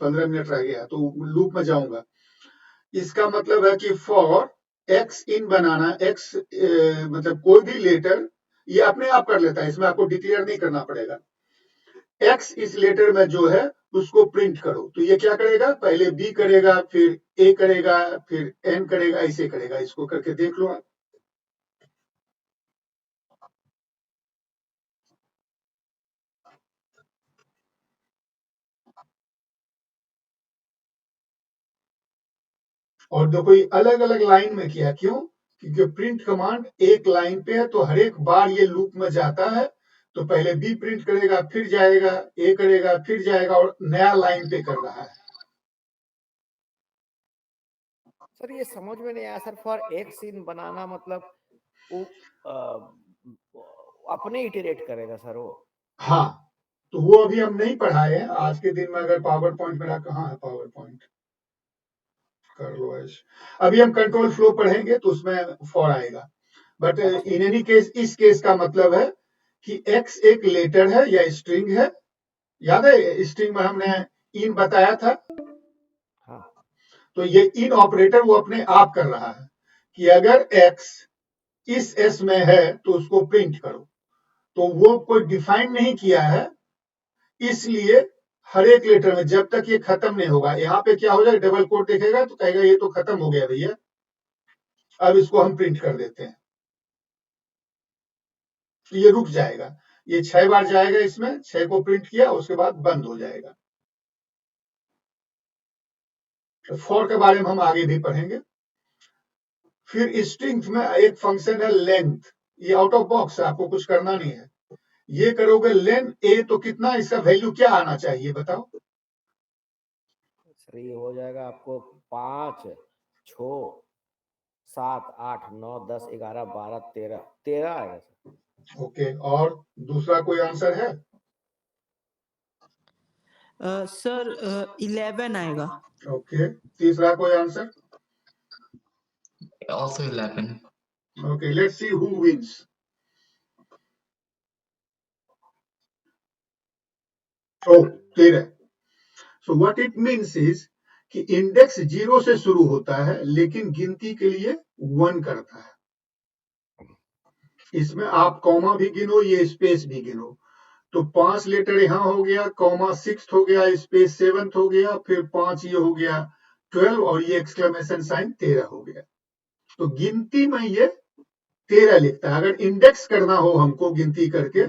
15 मिनट रह गया तो लूप में जाऊंगा। इसका मतलब है कि for X in banana, x मतलब कोई भी लेटर ये अपने आप कर लेता है, इसमें आपको डिक्लेयर नहीं करना पड़ेगा। एक्स इस लेटर में जो है उसको प्रिंट करो, तो ये क्या करेगा, पहले बी करेगा, फिर ए करेगा, फिर एन करेगा, ऐसे करेगा। इसको करके देख लो आप। और देखो ये अलग अलग लाइन में किया, क्यों? क्योंकि प्रिंट कमांड एक लाइन पे है, तो हर एक बार ये लूप में जाता है, तो पहले बी प्रिंट करेगा, फिर जाएगा, ए करेगा, फिर जाएगा, और नया लाइन पे कर रहा है। सर ये समझ में नहीं आया सर, फॉर एक्स इन बनाना मतलब वो अपने इटरेट करेगा सर वो? हाँ, तो वो अभी हम नहीं पढ़ाए हैं आज के दिन में। अगर पावर पॉइंट मेरा कहाँ है, पावर पॉइंट कर लो ऐसे। अभी हम कंट्रोल फ्लो पढ़ेंगे तो उसमें फॉर आएगा। बट इन एनी केस, इस केस का मतलब है कि एक्स एक लेटर है या स्ट्रिंग है। याद है स्ट्रिंग में हमने इन बताया था। हाँ। तो ये इन ऑपरेटर वो अपने आप कर रहा है कि अगर एक्स इस एस में है तो उसको प्रिंट करो, तो वो कोई डिफाइन नहीं किया है, इसलिए हर एक लेटर में जब तक ये खत्म नहीं होगा, यहाँ पे क्या हो जाएगा, डबल कोट देखेगा तो कहेगा ये तो खत्म हो गया भैया, अब इसको हम प्रिंट कर देते हैं। तो ये रुक जाएगा, ये 6 बार जाएगा, इसमें 6 को प्रिंट किया, उसके बाद बंद हो जाएगा। तो फॉर के बारे में हम आगे भी पढ़ेंगे। फिर स्ट्रिंग में एक फंक्शन है लेंथ, ये आउट ऑफ बॉक्स है, आपको कुछ करना नहीं है। ये करोगे लेन ए तो कितना, इसका वैल्यू क्या आना चाहिए बताओ? सर ये हो जाएगा आपको 5, 6, 7, 8, 9, 10, 11, 12, 13 आएगा सर। ओके, और दूसरा कोई आंसर है? सर 11 आएगा। ओके, तीसरा कोई answer? Also 11. Okay, let's see who wins. Oh, 13. So what it means is कि इंडेक्स 0 से शुरू होता है लेकिन गिनती के लिए 1 करता है। इसमें आप कॉमा भी गिनो, ये स्पेस भी गिनो। तो 5 लेटर यहाँ हो गया, कॉमा 6 हो गया, स्पेस 7 हो गया, फिर 5 ये हो गया 12, और ये एक्सक्लेमेशन साइन 13 हो गया। तो गिनती में ये 13 लिखता है। अगर इंडेक्स करना हो हमको गिनती करके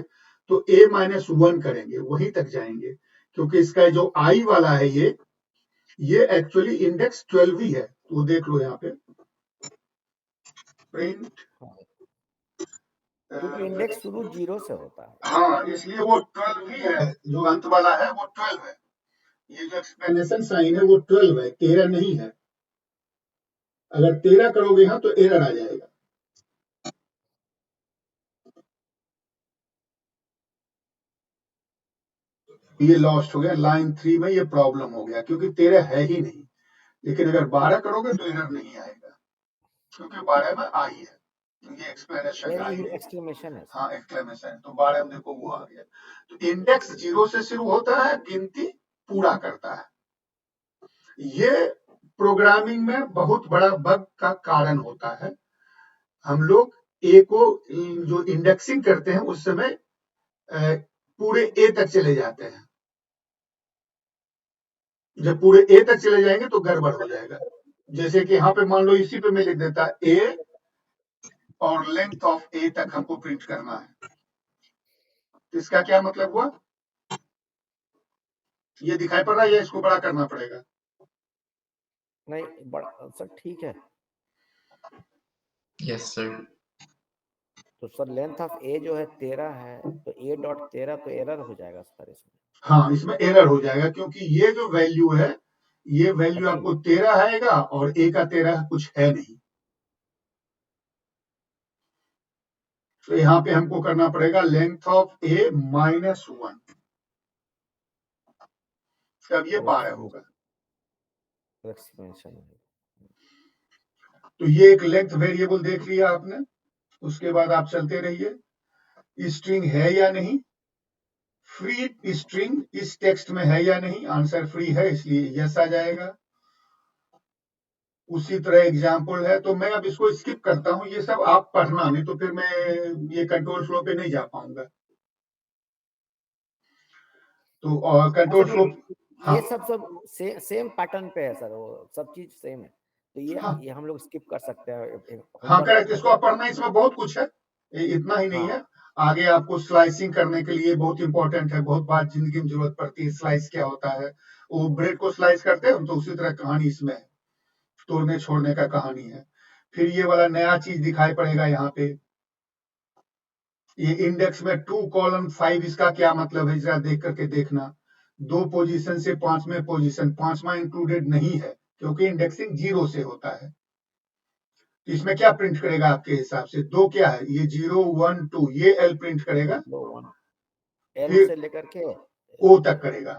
तो a-1 करेंगे, वहीं तक जाएंगे, क्योंकि इसका जो आई वाला है ये एक्चुअली इंडेक्स 12 ही है। तो देख लो यहाँ पे प्रिंट, क्योंकि इंडेक्स शुरू 0 से होता है। हाँ, इसलिए वो 12 ही है, जो अंत वाला है वो 12 है। ये जो एक्सप्लेनेशन साइन है वो 12 है, 13 नहीं है। अगर 13 करोगे यहाँ तो एरर आ जाएगा। ये लॉस्ट हो गया, लाइन 3 में ये प्रॉब्लम हो गया, क्योंकि 13 है ही नहीं। लेकिन अगर 12 करोगे तो एरर नहीं आएगा, क्योंकि 12 में आई है। ये एक्सप्लेनेशन आई है, एक्सक्लेमेशन है। हाँ एक्सक्लेमेशन। तो 12 में देखो वो आ गया। तो इंडेक्स 0 से शुरू होता है, गिनती पूरा करता है। ये प्रोग्रामिंग में बहुत बड़ा बग का कारण होता है। हम लोग ए को जो इंडेक्सिंग करते हैं उस समय पूरे ए तक चले जाते हैं। जब पूरे ए तक चले जाएंगे तो गड़बड़ हो जाएगा। जैसे कि यहाँ पे मान लो इसी पे मैं लिख देता ए और लेंथ ऑफ ए तक हमको प्रिंट करना है। इसका क्या मतलब हुआ? ये दिखाई पड़ रहा है या इसको बड़ा करना पड़ेगा? नहीं बड़ा सर, ठीक है। Yes, sir. तो सर लेंथ ऑफ ए जो है 13 है, तो ए डॉट 13 तो एरर हो जाएगा सर इसमें। हाँ, इसमें एरर हो जाएगा क्योंकि ये जो वैल्यू है, ये वैल्यू 13 आपको 13 आएगा और ए का 13 कुछ है नहीं। तो यहाँ पे हमको करना पड़ेगा लेंथ ऑफ ए -1, तब ये 12 होगा। एक्सपेंशन है। तो ये एक लेंथ वेरिएबल देख लिया आपने। उसके बाद आप चलते रहिए, स्ट्रिंग है या नहीं, फ्री स्ट्रिंग इस टेक्स्ट में है या नहीं, आंसर फ्री है इसलिए यस आ जाएगा। उसी तरह एग्जाम्पल है, तो मैं अब इसको स्किप करता हूं, ये सब आप पढ़ना, नहीं तो फिर मैं ये कंट्रोल फ्लो पे नहीं जा पाऊंगा। तो कंट्रोल सर फ्लो, हाँ ये सब सेम पैटर्न पे है सर, वो सब चीज सेम है, तो हाँ ये हम लोग स्किप कर सकते हैं हाँ होमवर्क करेक्ट, कर इसको आप लेंगे। पढ़ना, इसमें बहुत कुछ है, इतना ही नहीं हाँ है। आगे आपको स्लाइसिंग करने के लिए बहुत इंपॉर्टेंट है, बहुत बार जिंदगी में जरूरत पड़ती है। स्लाइस क्या होता है, वो ब्रेड को स्लाइस करते हैं तो उसी तरह कहानी इसमें है, तोड़ने छोड़ने का कहानी है। फिर ये वाला नया चीज दिखाई पड़ेगा यहाँ पे, ये इंडेक्स में 2:5, इसका क्या मतलब है जरा देख करके देखना। 2 पोजीशन से 5वें पोजीशन, 5वां इंक्लूडेड नहीं है क्योंकि इंडेक्सिंग 0 से होता है। तो इसमें क्या प्रिंट करेगा आपके हिसाब से, 2 क्या है, ये 0 1 2, ये एल प्रिंट करेगा, 2 1 एल फिर से लेकर के ओ तक करेगा।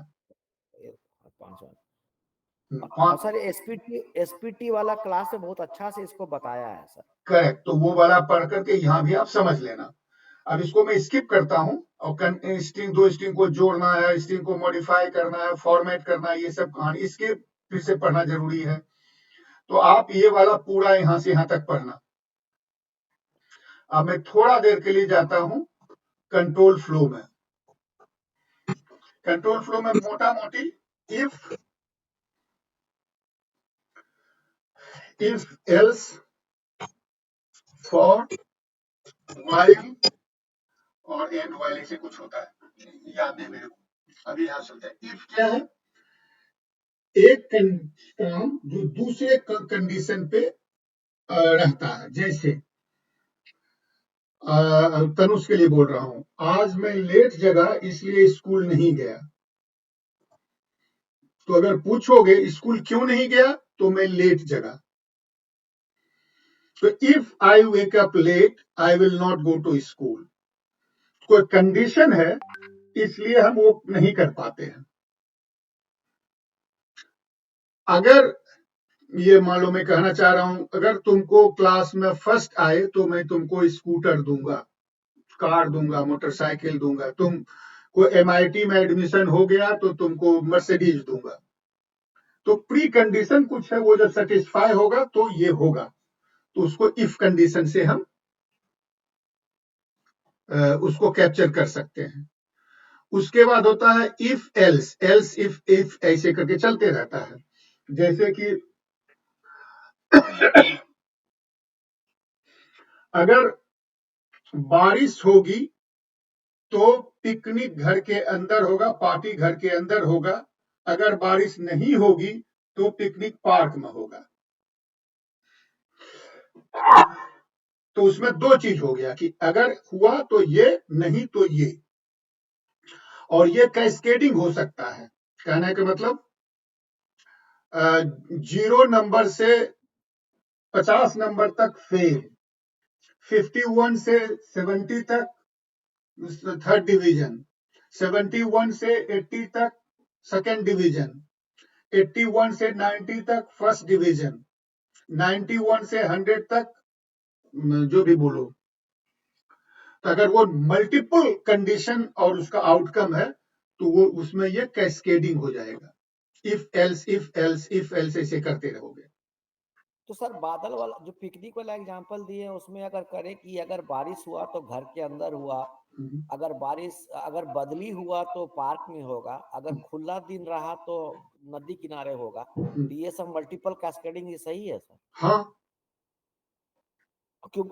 5 और पांच सर एसपीटी वाला क्लास में बहुत अच्छा से इसको बताया है सर। करेक्ट, तो वो वाला पढ़ करके यहाँ भी आप समझ लेना। अब इसको मैं स्किप करता हूँ, और स्ट्रिंग, 2 स्ट्रिंग को जोड़ना है, स्ट्रिंग को मॉडिफाई करना है, फॉर्मेट करना है, ये सब कहानी इसके फिर से पढ़ना जरूरी है। तो आप ये वाला पूरा यहाँ से यहाँ तक पढ़ना। अब मैं थोड़ा देर के लिए जाता हूँ कंट्रोल फ्लो में। कंट्रोल फ्लो में मोटा मोटी इफ एल्स फॉर व्हाइल और एंड व्हाइल ऐसे कुछ होता है, याद नहीं मेरे को। अभी यहाँ चलते हैं, इफ क्या है, एक काम जो दूसरे कंडीशन पे रहता है। जैसे तनुष के लिए बोल रहा हूं, आज मैं लेट जगा इसलिए स्कूल नहीं गया। तो अगर पूछोगे स्कूल क्यों नहीं गया, तो मैं लेट जगा। तो if I wake up late I will not go to school, कोई कंडीशन है इसलिए हम वो नहीं कर पाते हैं। अगर ये मान लो मैं कहना चाह रहा हूं, अगर तुमको क्लास में फर्स्ट आए तो मैं तुमको स्कूटर दूंगा, कार दूंगा, मोटरसाइकिल दूंगा। तुम को MIT में एडमिशन हो गया तो तुमको मर्सिडीज दूंगा। तो प्री कंडीशन कुछ है, वो जब सेटिस्फाई होगा तो ये होगा, तो उसको इफ कंडीशन से हम उसको कैप्चर कर सकते हैं। उसके बाद होता है इफ एल्स, एल्स इफ ऐसे करके चलते रहता है। जैसे कि अगर बारिश होगी तो पिकनिक घर के अंदर होगा, पार्टी घर के अंदर होगा। अगर बारिश नहीं होगी तो पिकनिक पार्क में होगा। तो उसमें 2 चीज हो गया कि अगर हुआ तो ये, नहीं तो ये। और ये कैस्केडिंग हो सकता है, कहने का मतलब 0 नंबर से 50 नंबर तक फेल, 51 से 70 तक थर्ड डिवीजन, 71 से 80 तक सेकंड डिवीजन, 81 से 90 तक फर्स्ट डिवीजन, 91 से 100 तक जो भी बोलो। तो अगर वो मल्टीपल कंडीशन और उसका आउटकम है तो वो उसमें ये कैस्केडिंग हो जाएगा। इफ एल्स ऐसे करते रहोगे। तो सर बादल वाला जो पिकनिक वाला एग्जांपल दिए उसमें अगर करें कि अगर बारिश हुआ तो घर के अंदर हुआ, अगर बदली हुआ तो पार्क में होगा, अगर खुला दिन रहा तो नदी किनारे होगा, तो ये सब मल्टीपल कैस्केडिंग ये सही है सर? हाँ क्यों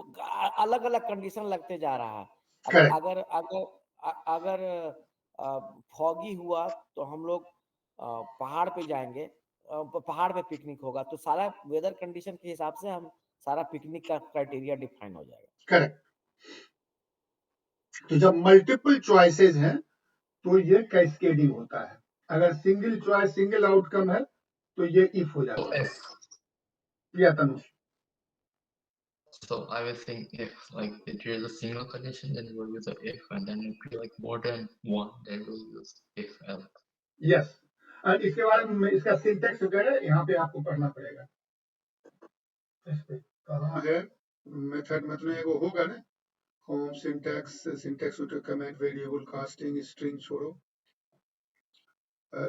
अलग अलग कंडीशन लगते जा रहा है। अगर करेक्ट, अगर अगर अगर फॉगी हुआ तो हम लोग पहाड़ पे जाएंगे, पहाड़ पे पिकनिक होगा, तो सारा वेदर कंडीशन के हिसाब से हम सारा पिकनिक का क्राइटेरिया डिफाइन हो जाएगा। करेक्ट। तो जब मल्टीपल चॉइसेस हैं तो ये कैस्केडिंग होता है। अगर सिंगल चॉइस सिंगल आउटकम है तो ये इफ हो So जाता है। if या Tanush so I was saying if like if there is a single condition, then we'll use a if, and then if we like more than one, then we'll use if else. Yes, इसके बारे में इसका syntax वगैरह यहाँ पे आपको पढ़ना पड़ेगा। इस पे कहाँ है मेथड, मतलब एगो होगा ना home syntax, syntax to comment variable casting string छोड़ो।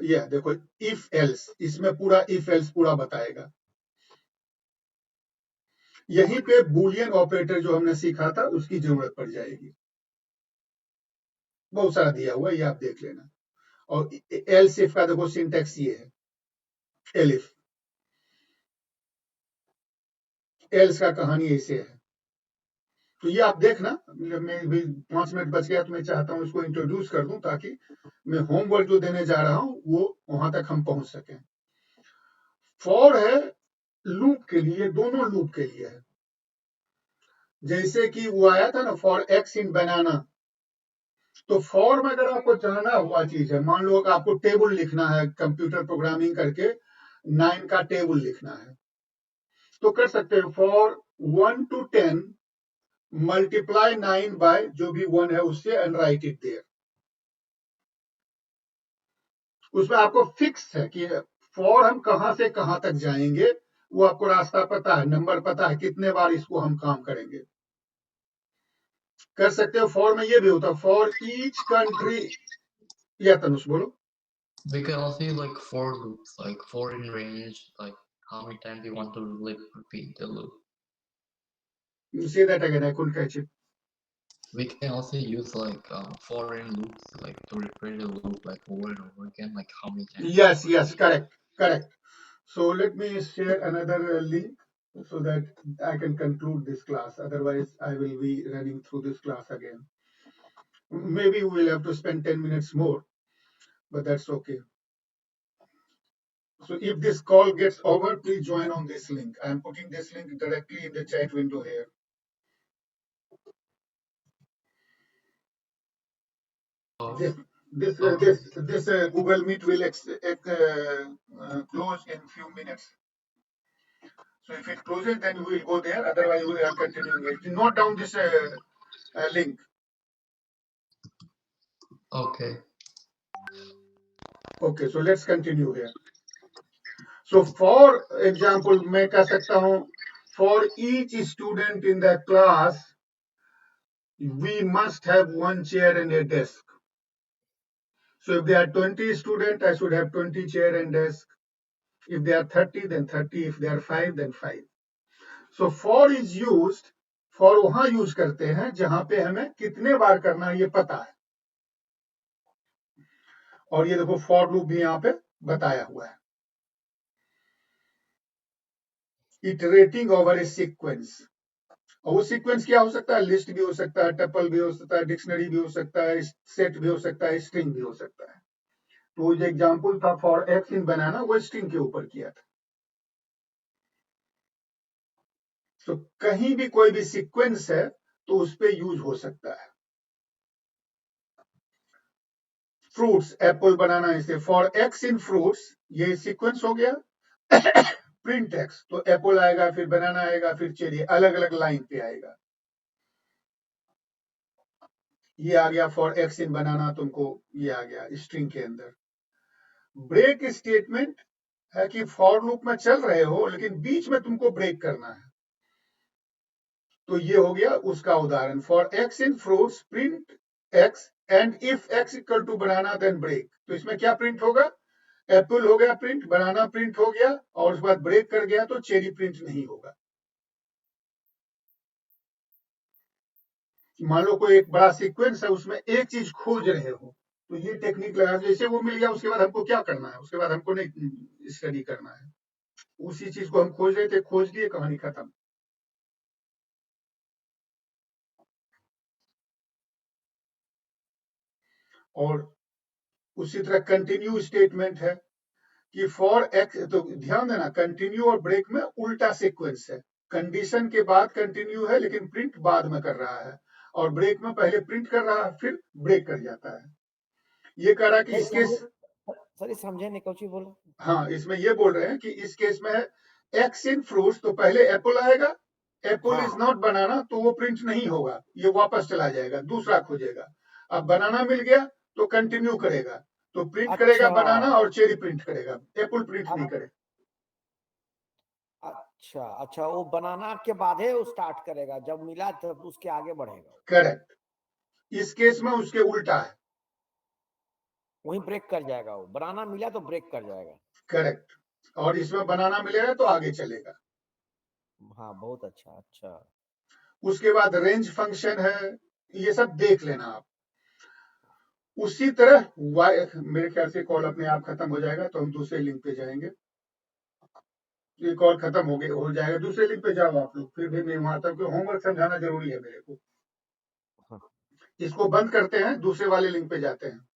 यह देखो इफ एल्स, इसमें पूरा इफ एल्स पूरा बताएगा। यहीं पे बूलियन ऑपरेटर जो हमने सीखा था उसकी जरूरत पड़ जाएगी। बहुत सारा दिया हुआ है, ये आप देख लेना। और एल्स इफ का देखो सिंटैक्स ये है, एलिफ एल्स का कहानी ऐसे है। तो ये आप देखना, मैं भी 5 मिनट बच गया तो मैं चाहता हूं इसको इंट्रोड्यूस कर दूं ताकि मैं होमवर्क जो देने जा रहा हूं वो वहां तक हम पहुंच सकें। फॉर है लूप के लिए, दोनों लूप के लिए है। जैसे कि वो आया था ना फॉर एक्स इन बनाना, तो फॉर में अगर आपको जाना हुआ चीज है, मान लो कि आपको टेबल लिखना है, कंप्यूटर प्रोग्रामिंग करके 9 का टेबल लिखना है, तो कर सकते हैं फॉर 1 to 10 मल्टीप्लाई 9 बाय जो भी 1 है उससे एंड राइट इट देयर। उसमें आपको फिक्स है कि फॉर हम कहां से कहां तक जाएंगे, वो आपको रास्ता पता है, नंबर पता है, कितने बार इसको हम काम करेंगे। कर सकते हो फॉर में ये भी होता है फॉर ईच कंट्री। या तनुष बोलो। We can also use like for loops, like for in range, like how many times you want to repeat the loop. Say that again, I couldn't catch it. We can also use like for in loops, like to repeat the loop like over and over again, like how many times. Yes, correct. So let me share another link so that I can conclude this class. Otherwise, I will be running through this class again. Maybe we will have to spend 10 minutes more, but that's okay. So if this call gets over, please join on this link. I am putting this link directly in the chat window here. This Google Meet will close in few minutes. So if it closes, then we will go there. Otherwise, we are continuing it. Note down this link. Okay. Okay, so let's continue here. So for example, मैं कह सकता हूँ for each student in the class, we must have 1 chair and a desk. So if there are 20 students, I should have 20 chair and desk. If there are 30, then 30. If there are 5, then 5. So for is used, for वहां use करते हैं जहां पे हमें कितने बार करना है ये पता है। और ये देखो फॉर लूप भी यहाँ पे बताया हुआ है, इटरेटिंग ओवर ए सीक्वेंस। और वो सीक्वेंस क्या हो सकता है, लिस्ट भी हो सकता है, टपल भी हो सकता है, डिक्शनरी भी हो सकता है, सेट भी हो सकता है, स्ट्रिंग भी हो सकता है। तो जो एग्जांपल था फॉर एक्स इन बनाना, वो स्ट्रिंग के ऊपर किया था। तो कहीं भी कोई भी सीक्वेंस है तो उस पे यूज हो सकता है। फ्रूट्स, एप्पल बनाना, इसे फॉर एक्स इन फ्रूट्स, ये सीक्वेंस हो गया। प्रिंट एक्स, तो एप्पल आएगा, फिर बनाना आएगा, फिर चेरी, अलग अलग लाइन पे आएगा। ये आ गया फॉर एक्स इन बनाना, तुमको ये आ गया स्ट्रिंग के अंदर। ब्रेक स्टेटमेंट है कि फॉर लूप में चल रहे हो लेकिन बीच में तुमको ब्रेक करना है, तो ये हो गया उसका उदाहरण for X in fruits print X and if X equal to banana then break. तो इसमें क्या प्रिंट होगा, एप्पल हो गया प्रिंट, बनाना प्रिंट हो गया, और उसके बाद ब्रेक कर गया तो चेरी प्रिंट नहीं होगा। मान लो कोई एक बड़ा सीक्वेंस है, उसमें एक चीज खोज रहे हो, तो ये टेक्निक लगा, जैसे वो मिल गया उसके बाद हमको क्या करना है, उसके बाद हमको नहीं स्टडी करना है, उसी चीज को हम खोज रहे थे, खोज लिए, कहानी खत्म। और उसी तरह कंटिन्यू स्टेटमेंट है कि फॉर एक्स, तो ध्यान देना कंटिन्यू और ब्रेक में उल्टा सीक्वेंस है, कंडीशन के बाद कंटिन्यू है लेकिन प्रिंट बाद में कर रहा है, और ब्रेक में पहले प्रिंट कर रहा है, फिर ब्रेक कर जाता है। ये कह रहा कि नहीं इस केस, सर ये समझे नहीं, कौन सी बोला? हाँ, इसमें ये बोल रहे हैं कि इस केस में है एक्स इन फ्रूट्स, तो पहले एप्पल आएगा, एप्पल हाँ। इज नॉट बनाना, तो वो प्रिंट नहीं होगा, ये वापस चला जाएगा, दूसरा खोजेगा। अब बनाना मिल गया तो कंटिन्यू करेगा, तो प्रिंट करेगा अच्छा बनाना और चेरी प्रिंट करेगा, एप्पल प्रिंट नहीं करेगा। अच्छा अच्छा, वो बनाना के बाद है वो स्टार्ट करेगा, जब मिला तब उसके आगे बढ़ेगा, करेक्ट। इस केस में उसके उल्टा है। वहीं ब्रेक कर जाएगा, वो बनाना मिला तो ब्रेक कर जाएगा। करेक्ट। और इसमें बनाना मिलेगा तो आगे चलेगा। हाँ बहुत अच्छा। अच्छा उसके बाद रेंज फंक्शन है, ये सब देख लेना आप। उसी तरह मेरे ख्याल से कॉल अपने आप खत्म हो जाएगा, तो हम दूसरे लिंक पे जाएंगे। ये कॉल खत्म हो जाएगा, दूसरे लिंक पे जाओ आप लोग। फिर भी मैं वहां तक होमवर्क समझाना जरूरी है मेरे को। हाँ। इसको बंद करते हैं, दूसरे वाले लिंक पे जाते हैं।